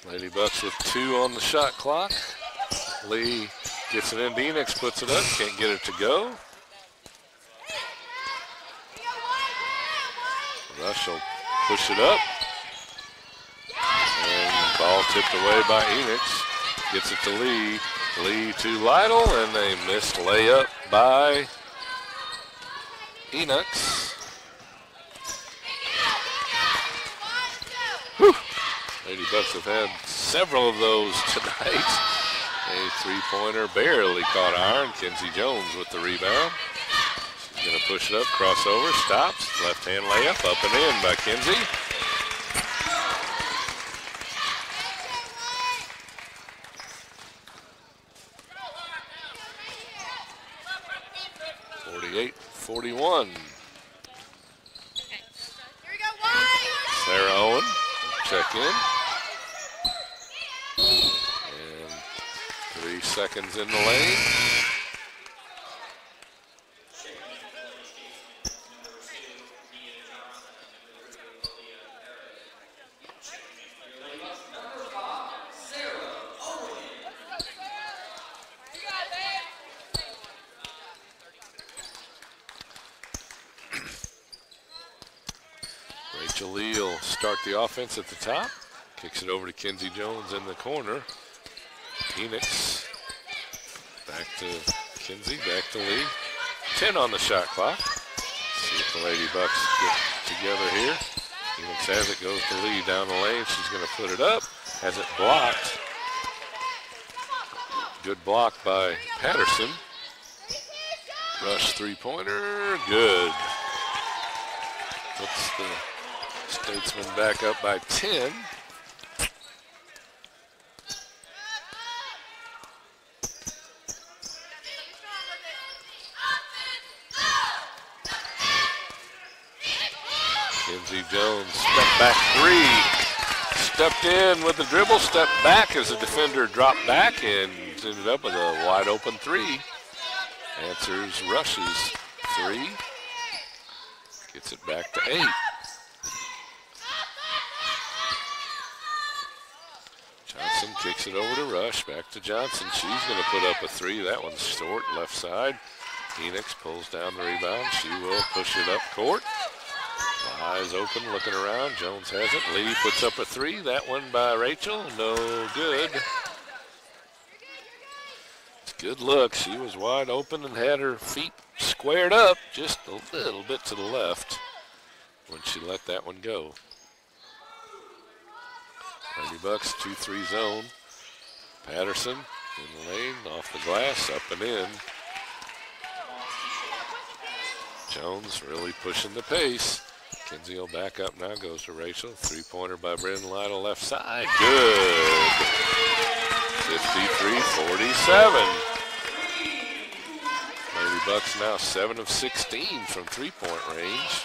Lady Bucks with 2 on the shot clock. Lee gets it in. Phoenix puts it up. Can't get it to go. Rush will push it up. And ball tipped away by Enix. Gets it to Lee. Lee to Lytle, and a missed layup by Enix. Whew. Lady Bucks have had several of those tonight. A three-pointer barely caught iron. Kenzie Jones with the rebound. She's going to push it up, crossover, stops. Left-hand layup, up and in by Kenzie. .41. Sarah Owen will check in. And 3 seconds in the lane. Rachel Lee will start the offense at the top. Kicks it over to Kenzie Jones in the corner. Phoenix back to Kenzie, back to Lee. 10 on the shot clock. See if the Lady Bucks get together here. Phoenix has it, goes to Lee down the lane. She's going to put it up. Has it blocked. Good block by Patterson. Rush three-pointer, good. Puts the Statesman back up by 10. Kenzie Jones, step back three. Stepped in with the dribble, stepped back as the defender dropped back and ended up with a wide open three. Answers, rushes three. Gets it back to 8. Johnson kicks it over to Rush, back to Johnson. She's going to put up a three. That one's short, left side. Phoenix pulls down the rebound. She will push it up court. Eyes open, looking around. Jones has it. Lee puts up a three. That one by Rachel, no good. It's a good look. She was wide open and had her feet squared up just a little bit to the left when she let that one go. Lady Bucks 2-3 zone. Patterson in the lane, off the glass, up and in. Jones really pushing the pace. Kinsey will back up now, goes to Rachel. Three-pointer by Brendan Lytle, left side. Good. 53-47. Lady Bucks now 7 of 16 from three-point range.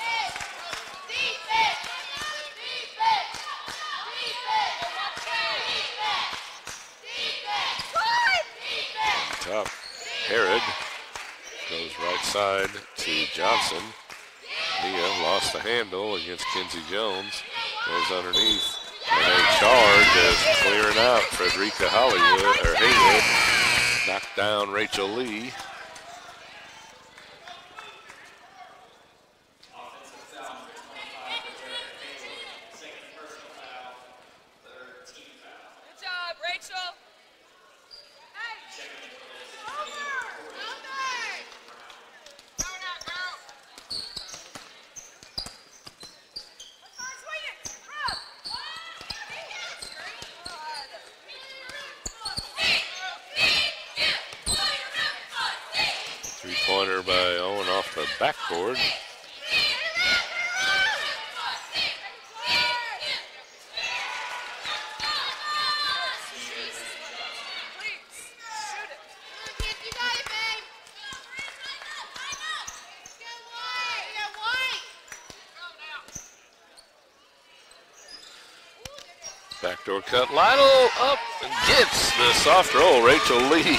Top, Herod goes right side to Johnson. Nia lost the handle against Kinsey Jones. Goes underneath. And a charge is clearing out Frederica Haywood. Knocked down Rachel Lee.
Good job, Rachel.
3-pointer by Owen off the backboard. Backdoor cut, Lytle up and gets the soft roll. Rachel Lee.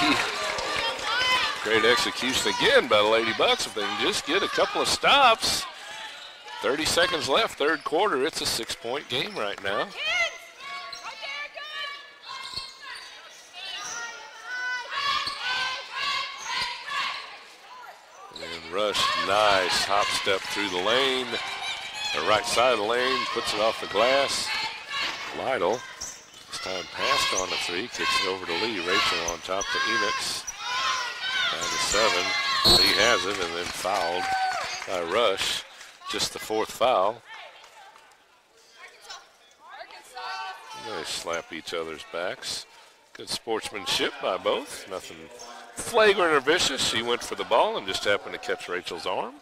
Great execution again by the Lady Bucks. If they can just get a couple of stops. 30 seconds left, third quarter. It's a 6-point game right now. And Rush, nice hop step through the lane. The right side of the lane, puts it off the glass. Lytle, this time passed on the three, kicks it over to Lee. Rachel on top to Enix. Down to 7. Lee has it and then fouled by Rush. Just the fourth foul. They slap each other's backs. Good sportsmanship by both. Nothing flagrant or vicious. She went for the ball and just happened to catch Rachel's arm.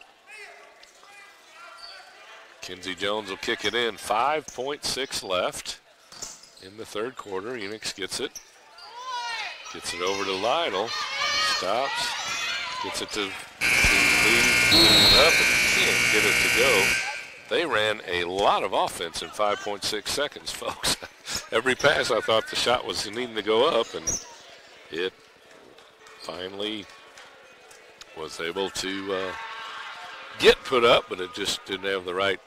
Kinsey Jones will kick it in. 5.6 left in the third quarter. Enix gets it. Gets it over to Lytle. Stops. Gets it to Lee. Up and can't get it to go. They ran a lot of offense in 5.6 seconds, folks. Every pass I thought the shot was needing to go up, and it finally was able to get put up, but it just didn't have the right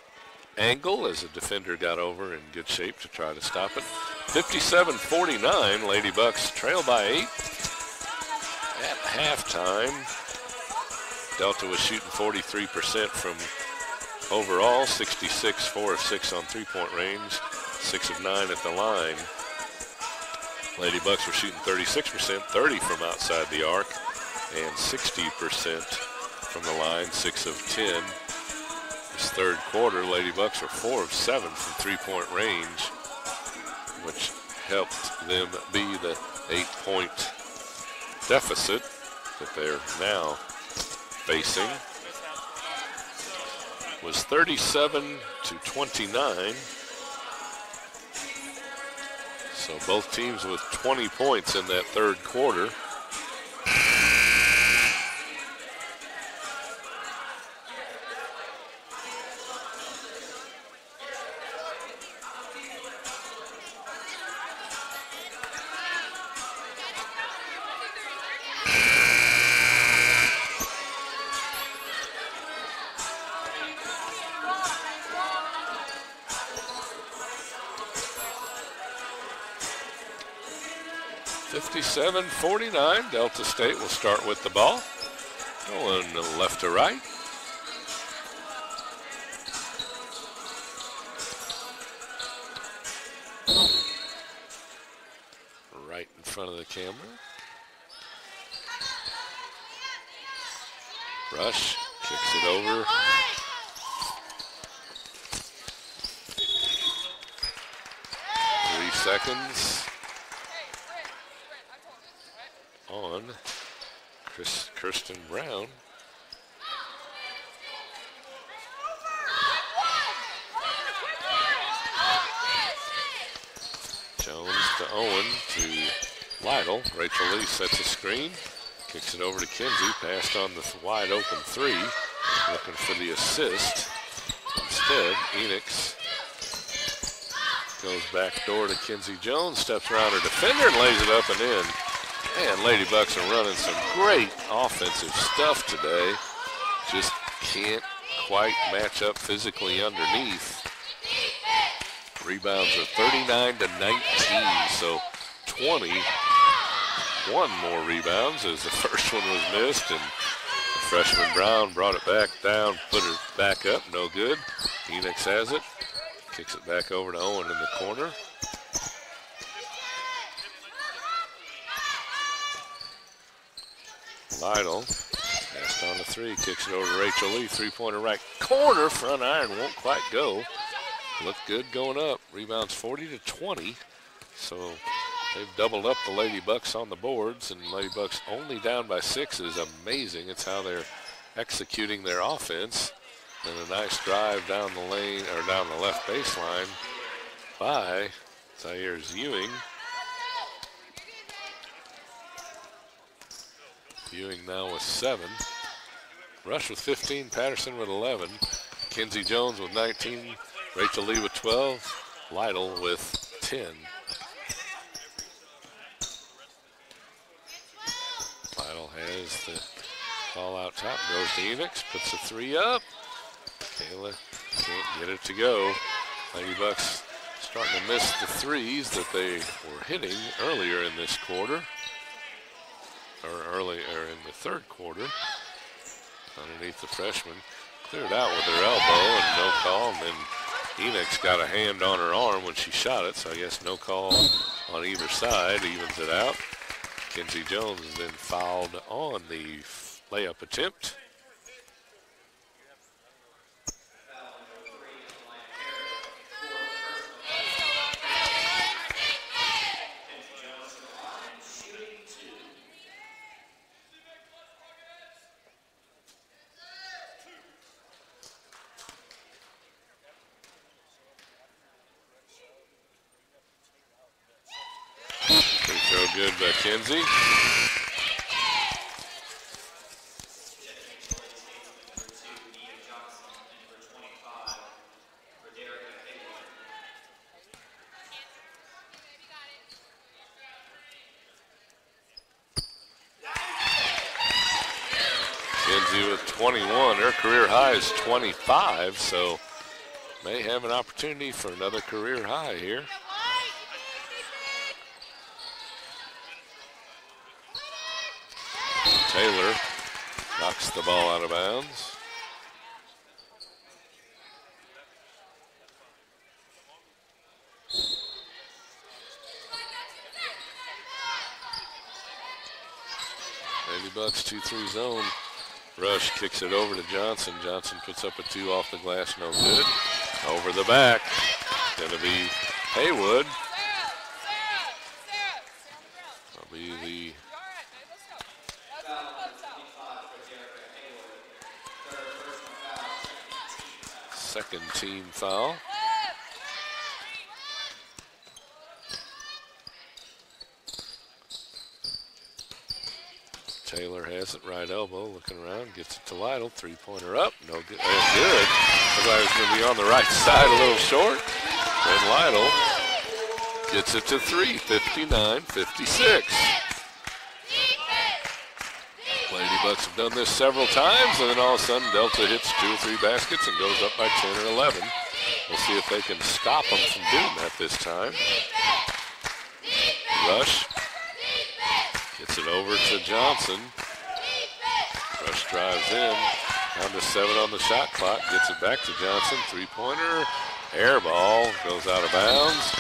angle as the defender got over in good shape to try to stop it. 57-49, Lady Bucks trail by 8 at halftime. Delta was shooting 43% from overall, 66, 4 of 6 on three-point range, 6 of 9 at the line. Lady Bucks were shooting 36%, 30 from outside the arc, and 60% from the line, 6 of 10. This third quarter, Lady Bucks are 4 of 7 from three-point range, which helped them be the 8-point deficit that they're now facing. Was 37-29. So both teams with 20 points in that third quarter. .49, Delta State will start with the ball. Going left to right. Right in front of the camera. Rush kicks it over. Three seconds. On Kirsten Brown. to Owen to Lytle. Rachel Lee sets a screen. Kicks it over to Kinsey. Passed on the wide open three. Looking for the assist. Instead, Enix goes back door to Kinsey Jones. Steps around her defender and lays it up and in. Man, Lady Bucks are running some great offensive stuff today. Just can't quite match up physically underneath. Rebounds are 39 to 19, so 21 more rebounds as the first one was missed, and the freshman Brown brought it back down, put her back up, no good. Enix has it, kicks it back over to Owen in the corner. Lytle, passed on the three, kicks it over to Rachel Lee, three-pointer right corner, front iron won't quite go. Looked good going up, rebounds 40 to 20, so they've doubled up the Lady Bucks on the boards, and Lady Bucks only down by 6 is amazing. It's how they're executing their offense. And a nice drive down the lane, or down the left baseline by Zaire Ewing. Ewing now with 7. Rush with 15, Patterson with 11. Kinsey Jones with 19, Rachel Lee with 12, Lytle with 10. Lytle has the ball out top, goes to Enix, puts a 3 up. Kayla can't get it to go. Lady Bucks starting to miss the threes that they were hitting earlier in this quarter, or earlier in the third quarter. Underneath the freshman, cleared out with her elbow and no call, and then Enix got a hand on her arm when she shot it, so I guess no call on either side, evens it out. Kinsey Jones is then fouled on the layup attempt. Good by Kinsey. Kinsey with 21. Her career high is 25, so may have an opportunity for another career high here. Taylor knocks the ball out of bounds. Lady Bucks 2-3 zone. Rush kicks it over to Johnson. Johnson puts up a 2 off the glass, no good. Over the back, gonna be Haywood. That'll be the second team foul. Taylor has it, right elbow, looking around, gets it to Lytle, three-pointer up, no good. That's good. Thought I was going to be on the right side, a little short. And Lytle gets it to 3, 59-56. Lady Bucks have done this several times, and then all of a sudden Delta hits 2 or 3 baskets and goes up by 10 or 11. We'll see if they can stop them from doing that this time. Rush gets it over to Johnson. Rush drives in, down to 7 on the shot clock, gets it back to Johnson. Three-pointer, air ball, goes out of bounds.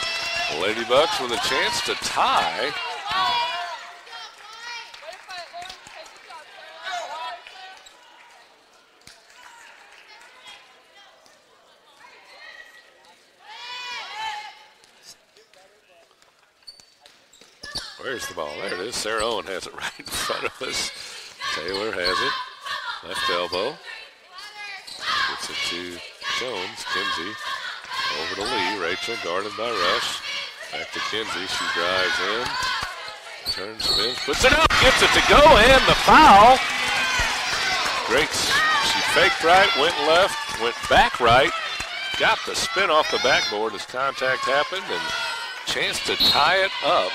The Lady Bucks with a chance to tie. Where's the ball? There it is. Sarah Owen has it right in front of us. Taylor has it. Left elbow. Gets it to Jones. Kinsey over to Lee. Rachel guarded by Rush. Back to Kinsey. She drives in. Turns, spins, puts it up, gets it to go, and the foul. Great. She faked right, went left, went back right, got the spin off the backboard as contact happened, and chance to tie it up.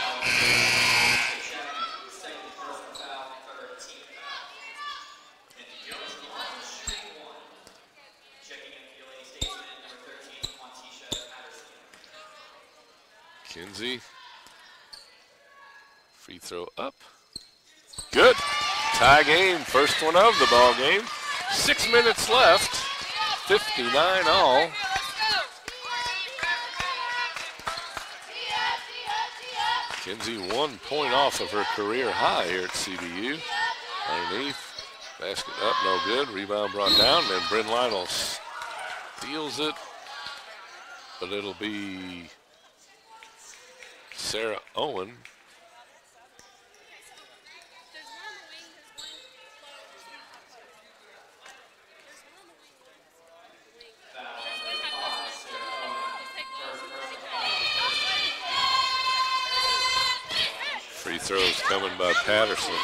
Kinsey. Free throw up. Good. Tie game. First one of the ball game. 6 minutes left. 59 all. Kinsey 1 point off of her career high here at CBU. Underneath. Basket up. No good. Rebound brought down. And Bryn Lionel steals it. But it'll be Sarah Owen. Free throws coming by Patterson.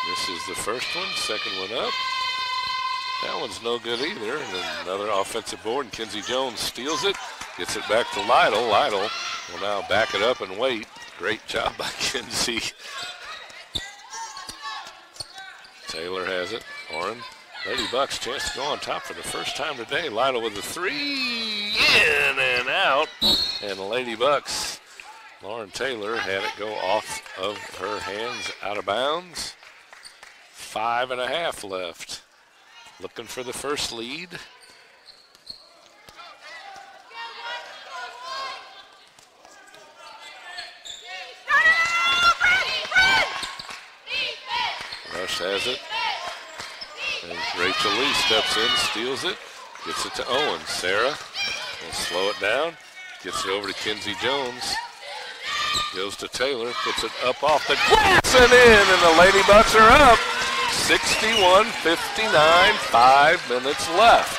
This is the first one, second one up. That one's no good either. And then another offensive board, and Kinsey Jones steals it, gets it back to Lytle. Lytle will now back it up and wait. Great job by Kinsey. Taylor has it. Oren. Lady Bucks chance to go on top for the first time today. Lytle with a three, in and out. And the Lady Bucks, Lauren Taylor, had it go off of her hands, out of bounds. 5.5 left. Looking for the first lead. Rush has it. And Rachel Lee steps in, steals it, gets it to Owen. Sarah will slow it down, gets it over to Kinsey Jones. Goes to Taylor, puts it up off the glass and in, and the Lady Bucks are up. 61-59, 5 minutes left.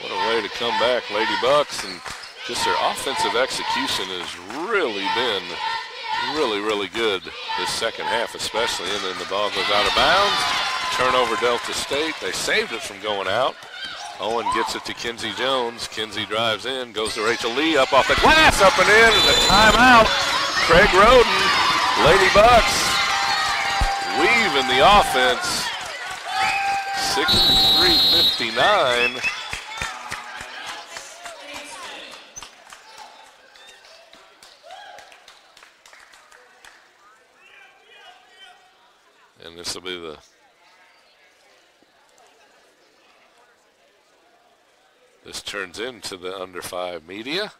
What a way to come back, Lady Bucks, and just their offensive execution has really been really good this second half especially, and then the ball goes out of bounds. Turnover Delta State. They saved it from going out. Owen gets it to Kinsey Jones. Kinsey drives in, goes to Rachel Lee, up off the glass, up and in, and a timeout. Craig Roden, Lady Bucks, weave in the offense. 63-59. And this will be the this turns into the under 5 media.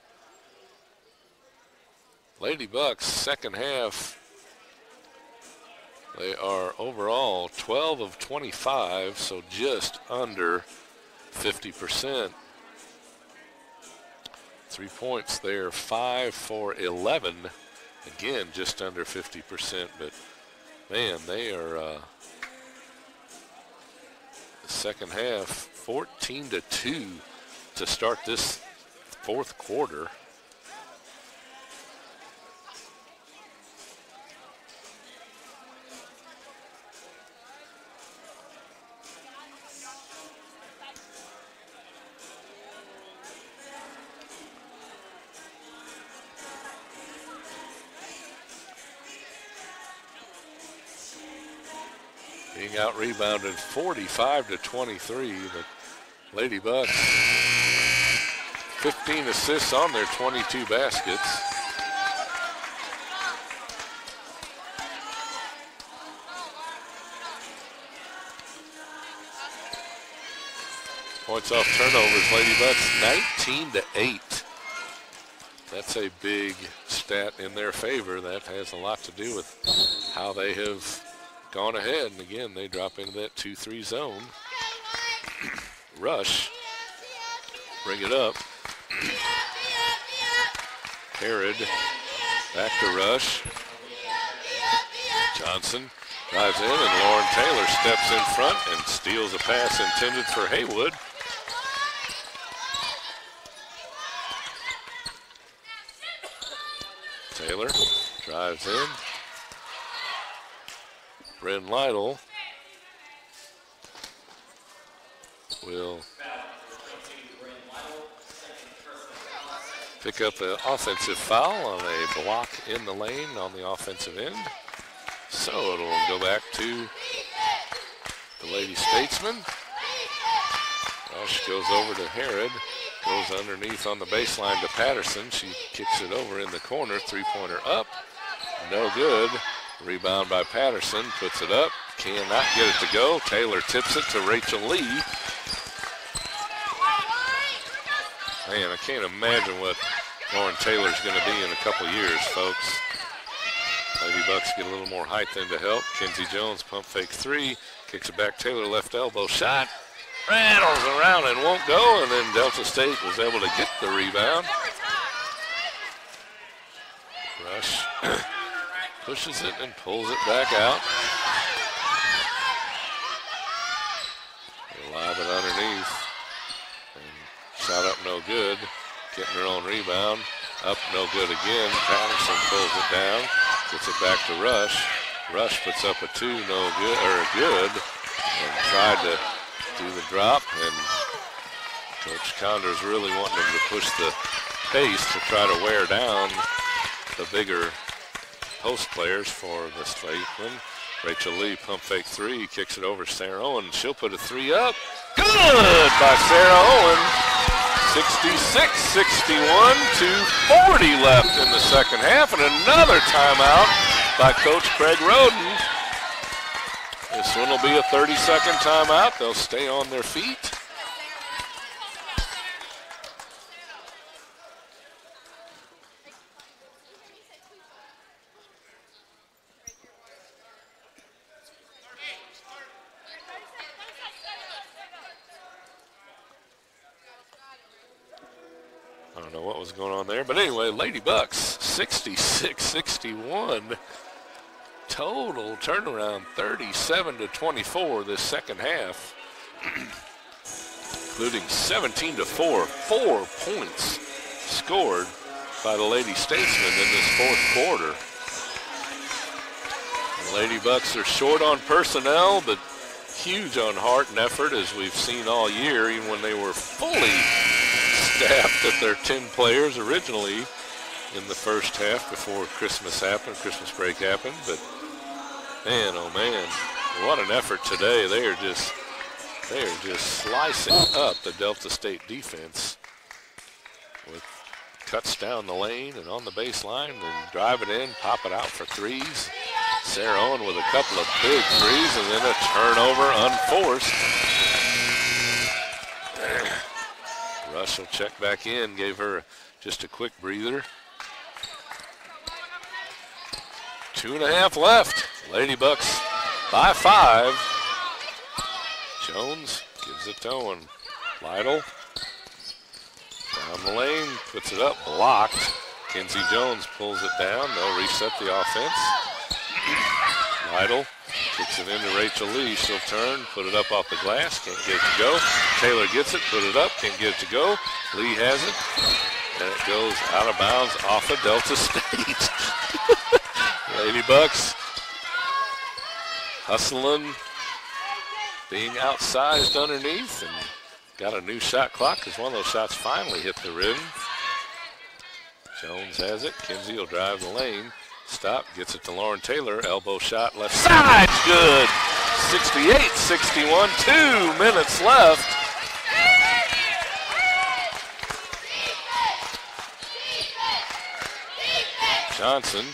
Lady Bucks second half, they are overall 12 of 25, so just under 50%. 3 points there, 5 for 11. Again, just under 50%, but man, they are the second half 14-2 to start this fourth quarter. Being out-rebounded 45-23, but Lady Bucks 15 assists on their 22 baskets. Points off turnovers, Lady Bucks 19-8. That's a big stat in their favor. That has a lot to do with how they have gone ahead. And again, they drop into that 2-3 zone. Rush. Bring it up. Herod. Back to Rush. Johnson drives in, and Lauren Taylor steps in front and steals a pass intended for Haywood. Taylor drives in. Bryn Lytle will pick up an offensive foul on a block in the lane on the offensive end. So it'll go back to the Lady Statesman. Rush goes over to Herod, goes underneath on the baseline to Patterson. She kicks it over in the corner, three-pointer up, no good. Rebound by Patterson, puts it up, cannot get it to go. Taylor tips it to Rachel Lee. Man, I can't imagine what Lauren Taylor's going to be in a couple years, folks. Lady Bucks get a little more height than to help. Kenzie Jones, pump fake three, kicks it back. Taylor left elbow shot, rattles around and won't go, and then Delta State was able to get the rebound. Rush pushes it and pulls it back out. Lob it underneath. And shot up no good. Getting her own rebound. Up no good again. Patterson pulls it down. Gets it back to Rush. Rush puts up a two, no good, or a good. And tried to do the drop. And Coach Condor's really wanting them to push the pace to try to wear down the bigger post players for the Statesman. Rachel Lee, pump fake three, kicks it over Sarah Owen. She'll put a three up. Good by Sarah Owen. 66-61, 2:40 left in the second half, and another timeout by Coach Craig Roden. This one will be a 30-second timeout. They'll stay on their feet. I don't know what was going on there, but anyway, Lady Bucks 66-61. Total turnaround 37-24 this second half, including 17-4, 4 points scored by the Lady Statesmen in this fourth quarter. The Lady Bucks are short on personnel, but huge on heart and effort, as we've seen all year, even when they were fully staffed at their 10 players originally in the first half before Christmas break happened. But man, oh man, what an effort today. They are just slicing up the Delta State defense with cuts down the lane and on the baseline and drive it in, pop it out for threes. Sarah Owen with a couple of big threes and then a turnover unforced. Rush will check back in, gave her just a quick breather. 2.5 left. Lady Bucks by 5. Jones gives it to Owen. Lytle down the lane, puts it up, blocked. Kenzie Jones pulls it down. They'll reset the offense. Lytle kicks it into Rachel Lee. She'll turn, put it up off the glass, can't get it to go. Taylor gets it, put it up, can't get it to go. Lee has it, and it goes out of bounds off of Delta State. Lady Bucks hustling, being outsized underneath, and got a new shot clock because one of those shots finally hit the rim. Jones has it. Kinsey will drive the lane. Stop, gets it to Lauren Taylor. Elbow shot left side, good. 68-61, 2 minutes left. Johnson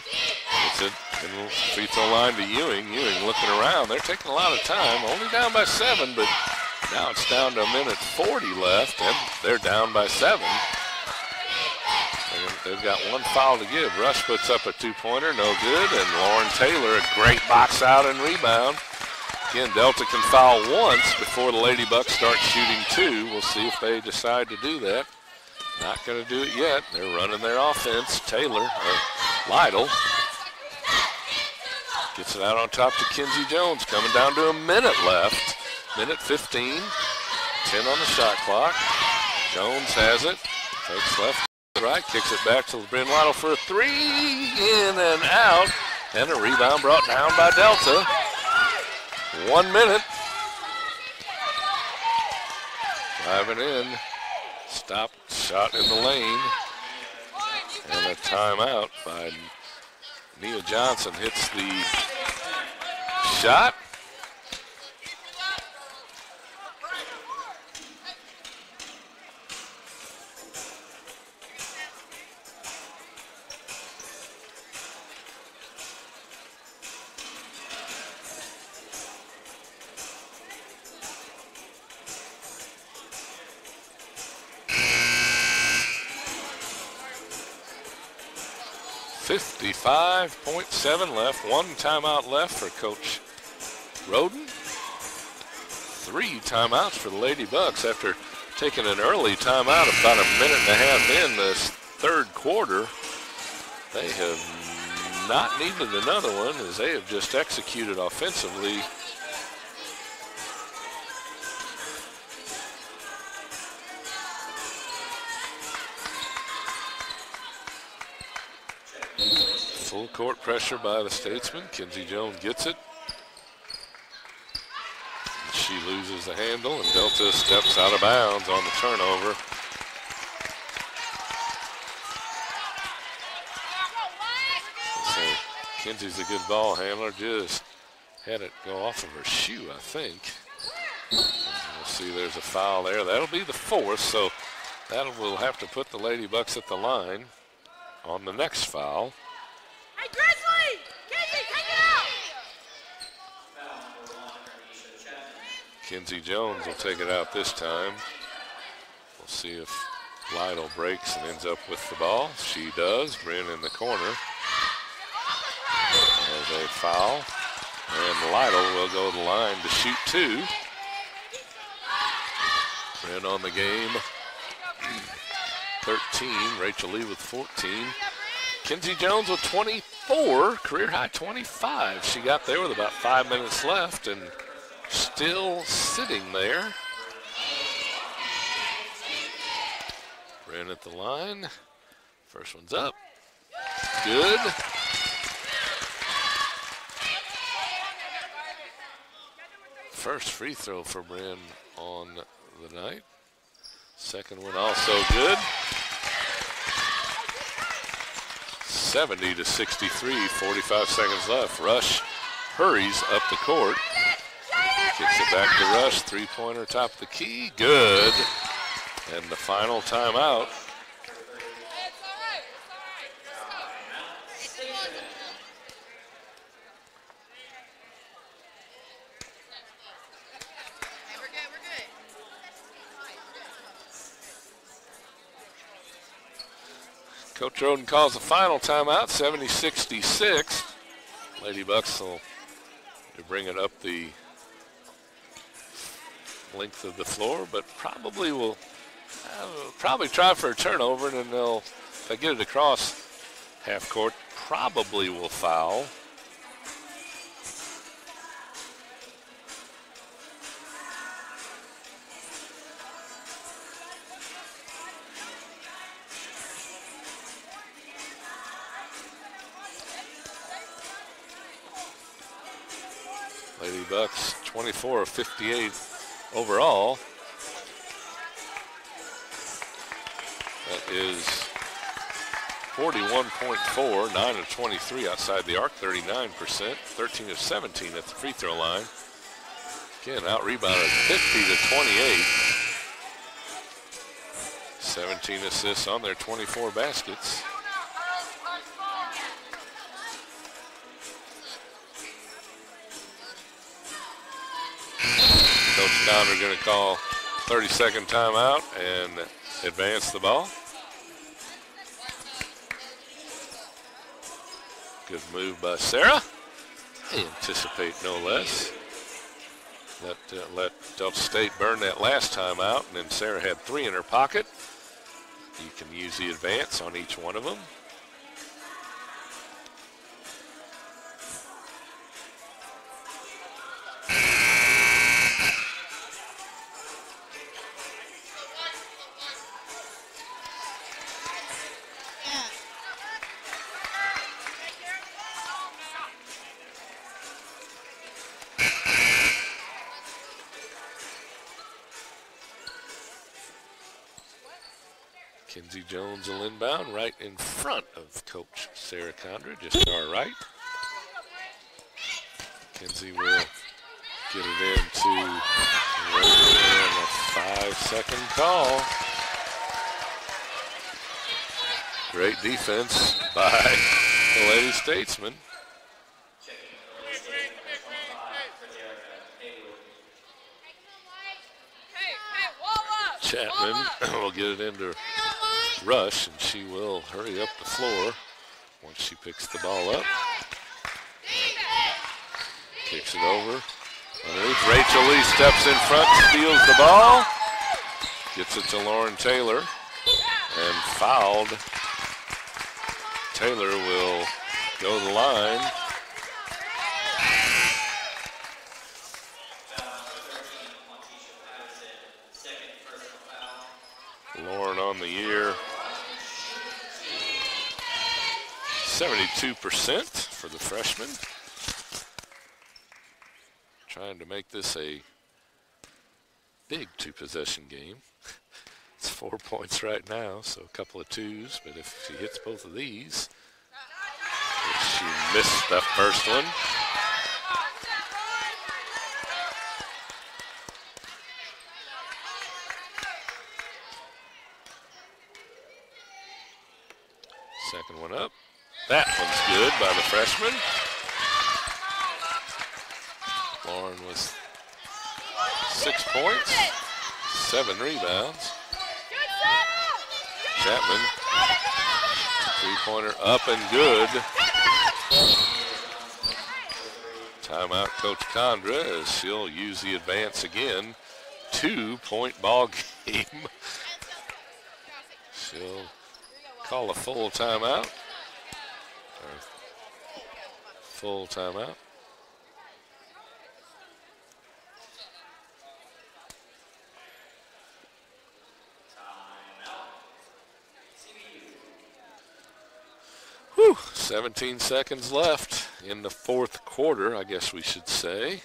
gets it in the free throw line to Ewing. Ewing looking around. They're taking a lot of time. Only down by 7, but now it's down to 1:40 left, and they're down by 7. They've got one foul to give. Rush puts up a 2-pointer, no good, and Lauren Taylor, a great box out and rebound. Again, Delta can foul once before the Lady Bucks start shooting two. We'll see if they decide to do that. Not going to do it yet. They're running their offense. Lytle gets it out on top to Kinsey Jones. Coming down to a minute left. Minute 15. 10 on the shot clock. Jones has it. Takes left to right. Kicks it back to Bryn Lytle for a three. In and out. And a rebound brought down by Delta. 1 minute. Driving in. Stopped. Shot in the lane. And a timeout by Nia Johnson hits the shot. .7 left. One timeout left for Coach Roden. 3 timeouts for the Lady Bucks after taking an early timeout about a minute and a half in this third quarter. They have not needed another one as they have just executed offensively. Full court pressure by the Statesman. Kinsey Jones gets it. She loses the handle, and Delta steps out of bounds on the turnover. So Kinsey's a good ball handler. Just had it go off of her shoe, I think. And we'll see there's a foul there. That'll be the fourth, so we'll have to put the Lady Bucks at the line on the next foul.
Hey, Grizzly! Kinsey, take it out!
Kinsey Jones will take it out this time. We'll see if Lytle breaks and ends up with the ball. She does. Bryn in the corner. There's a foul. And Lytle will go to the line to shoot two. Bryn on the game. 13. Rachel Lee with 14. Kinsey Jones with 24, career high 25. She got there with about 5 minutes left and still sitting there. Bryn at the line. First one's up. Good. First free throw for Bryn on the night. Second one also good. 70-63, 45 seconds left. Rush hurries up the court. Kicks it back to Rush. Three-pointer top of the key. Good. And the final timeout. Coach Roden calls the final timeout, 70-66. Lady Bucks will bring it up the length of the floor, but probably will try for a turnover, and then if they get it across half court, probably will foul. Lady Bucks 24 of 58 overall. That is 41.4, 9 of 23 outside the arc, 39%, 13 of 17 at the free throw line. Again, out rebounded 50-28. 17 assists on their 24 baskets. Coach Downer going to call 30-second timeout and advance the ball. Good move by Sarah. They anticipate no less. let Delta State burn that last time out, and then Sarah had 3 in her pocket. You can use the advance on each one of them. Kenzie Jones will inbound right in front of Coach Sarah Condra, just to our right. Kenzie will get it into a 5-second call. Great defense by the Lady Statesman. Chapman will get it into Rush, and she will hurry up the floor once she picks the ball up. Kicks it over. Underneath, Rachel Lee steps in front, steals the ball. Gets it to Lauren Taylor, and fouled. Taylor will go to the line. Lauren on the year, 72% for the freshman. Trying to make this a big 2-possession game. It's 4 points right now, so a couple of 2s, but if she hits both of these, she missed that first one. Second one up. That one's good by the freshman. Lauren with 6 points, 7 rebounds. Chapman, 3-pointer up and good. Timeout, Coach Condra, as she'll use the advance again. 2-point ball game. She'll call a full timeout. Full timeout. Whew, 17 seconds left in the fourth quarter, I guess we should say.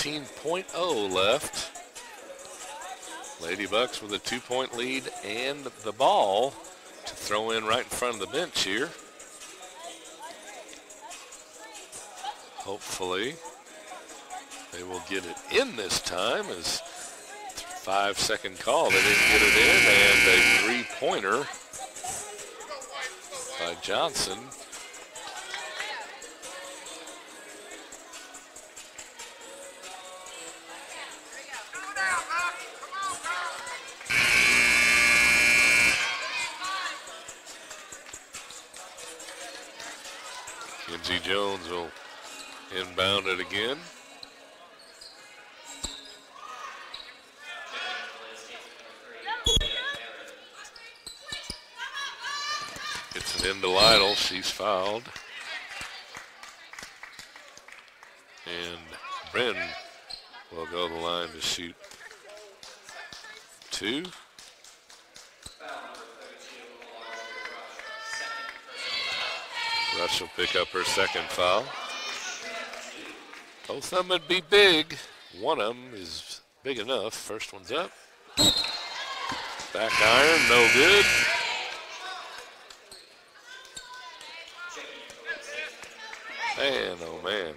.0 left. Lady Bucks with a 2-point lead and the ball to throw in right in front of the bench here. Hopefully they will get it in this time, as 5-second call. They didn't get it in, and a 3-pointer by Johnson. Kenzie Jones will inbound it again. It's an into Lytle. She's fouled. And Bren will go to the line to shoot 2. Rush will pick up her second foul. Both of them would be big. One of them is big enough. First one's up. Back iron, no good. Man, oh man.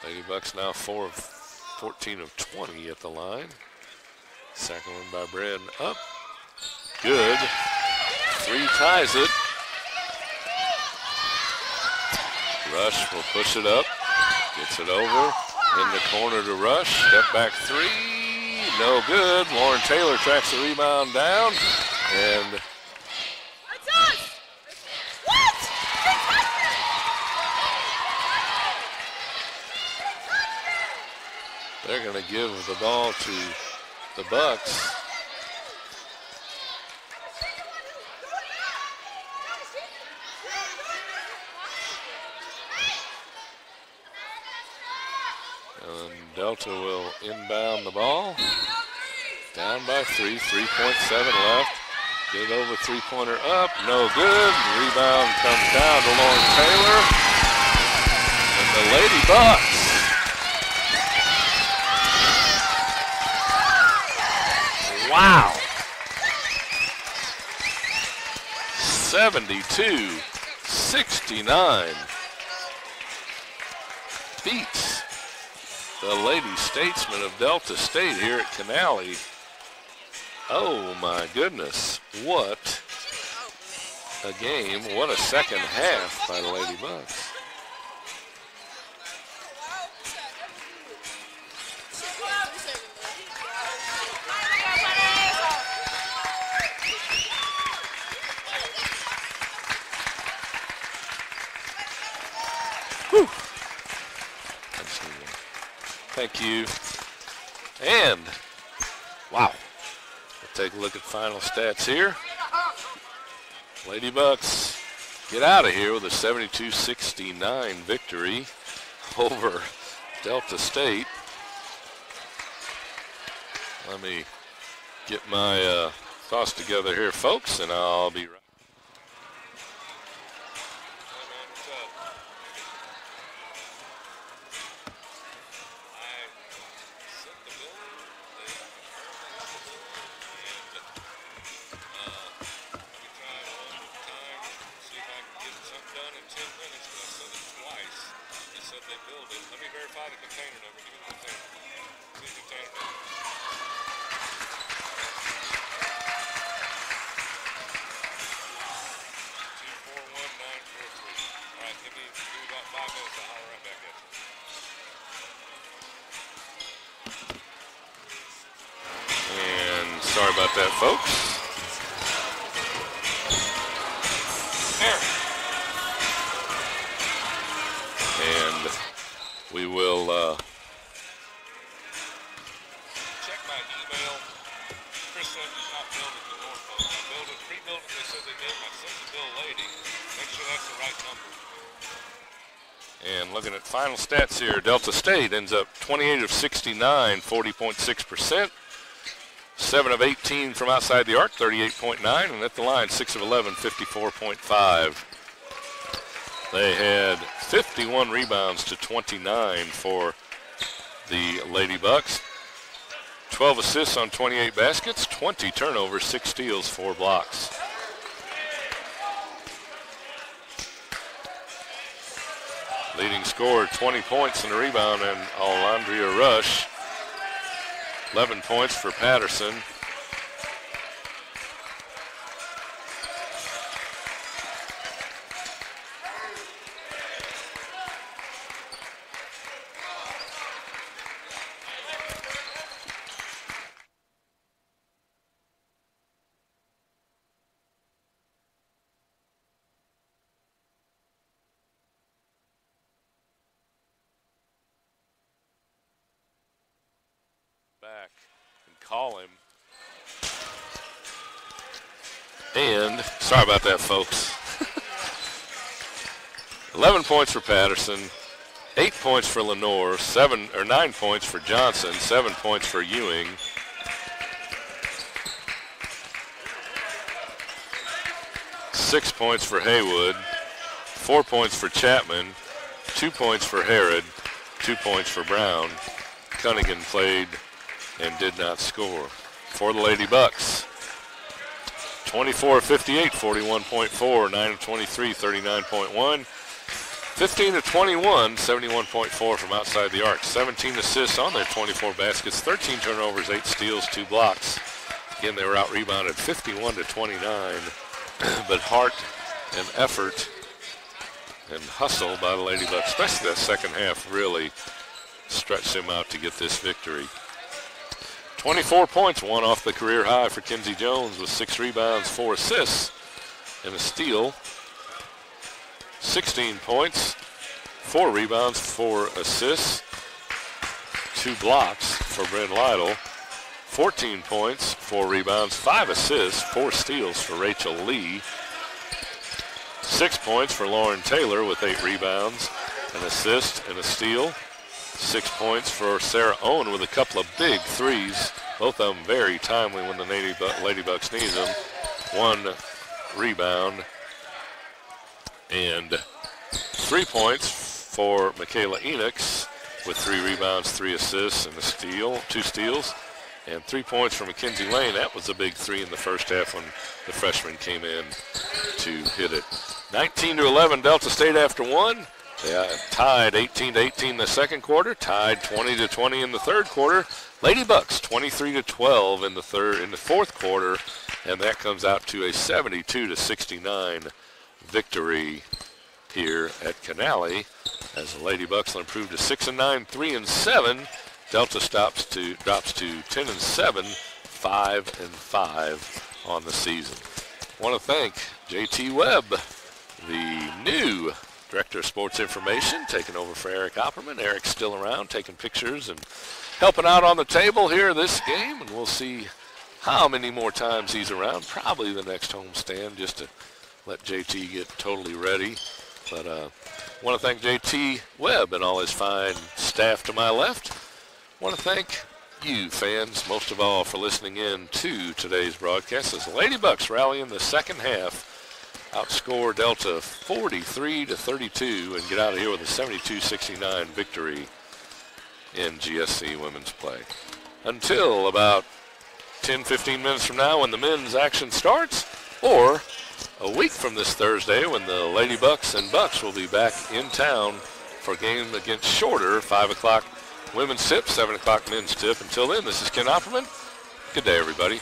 Lady Bucks now 4 of 14 of 20 at the line. Second one by Bren up. Good. 3 ties it. Rush will push it up. Gets it over. In the corner to Rush. Step back three. No good. Lauren Taylor tracks the rebound down. And they're going to give the ball to the Bucks. And Delta will inbound the ball. Down by 3, 3.7 left. Get over three-pointer up, no good. Rebound comes down to Lauren Taylor. And the Lady Bucks wow. 72-69 beats the Lady Statesmen of Delta State here at Canali. Oh my goodness, what a game, what a second half by the Lady Bucks. Thank you. And, wow. We'll take a look at final stats here. Lady Bucks get out of here with a 72-69 victory over Delta State. Let me get my thoughts together here, folks, and I'll be right. Sorry about that, folks. There. And we will check my email. Chris said it's not billed at the North Pole. I billed it, pre-billed it. They said they did. I sent the bill lady. Make sure that's the right number. And looking at final stats here, Delta State ends up 28 of 69, 40.6%. 7 of 18 from outside the arc, 38.9, and at the line, 6 of 11, 54.5. They had 51 rebounds to 29 for the Lady Bucks. 12 assists on 28 baskets, 20 turnovers, 6 steals, 4 blocks. Leading scorer, 20 points and a rebound, and Alondria Rush. 11 points for Patterson. Back and call him. And sorry about that, folks. 11 points for Patterson, 8 points for Lenore, 9 points for Johnson, 7 points for Ewing. Six points for Haywood, 4 points for Chapman, 2 points for Herod, 2 points for Brown. Cunningham played and did not score. For the Lady Bucks, 24 of 58, 41.4, 9 of 23, 39.1, 15 of 21, 71.4 from outside the arc, 17 assists on their 24 baskets, 13 turnovers, 8 steals, 2 blocks. Again, they were out-rebounded 51 to 29, but heart and effort and hustle by the Lady Bucks, especially that second half, really stretched them out to get this victory. 24 points, one off the career high for Kinsey Jones with 6 rebounds, 4 assists, and a steal. 16 points, 4 rebounds, 4 assists, 2 blocks for Bryn Lytle. 14 points, 4 rebounds, 5 assists, 4 steals for Rachel Lee. 6 points for Lauren Taylor with 8 rebounds, an assist, and a steal. 6 points for Sarah Owen with a couple of big threes, both of them very timely when the Lady Bucks need them. 1 rebound and 3 points for Michaela Enox with 3 rebounds, 3 assists, and a steal, 2 steals. And 3 points for Mackenzie Lane. That was a big 3 in the first half when the freshman came in to hit it. 19-11 Delta State after 1. They tied 18-18 in the second quarter, tied 20-20 in the third quarter. Lady Bucks 23-12 in the fourth quarter, and that comes out to a 72-69 victory here at Canale as the Lady Bucks will improve to 6-9, 3-7. Delta drops to 10-7, 5-5 on the season. Want to thank JT Webb, the new Director of Sports Information, taking over for Eric Opperman. Eric's still around, taking pictures and helping out on the table here this game, and we'll see how many more times he's around. Probably the next homestand, just to let JT get totally ready. But want to thank JT Webb and all his fine staff to my left. Want to thank you, fans, most of all, for listening in to today's broadcast as the Lady Bucks rally in the second half, outscore Delta 43-32, and get out of here with a 72-69 victory in GSC women's play. Until about 10-15 minutes from now when the men's action starts, or a week from this Thursday when the Lady Bucks and Bucks will be back in town for a game against Shorter, 5 o'clock women's tip, 7 o'clock men's tip. Until then, this is Ken Opperman. Good day, everybody.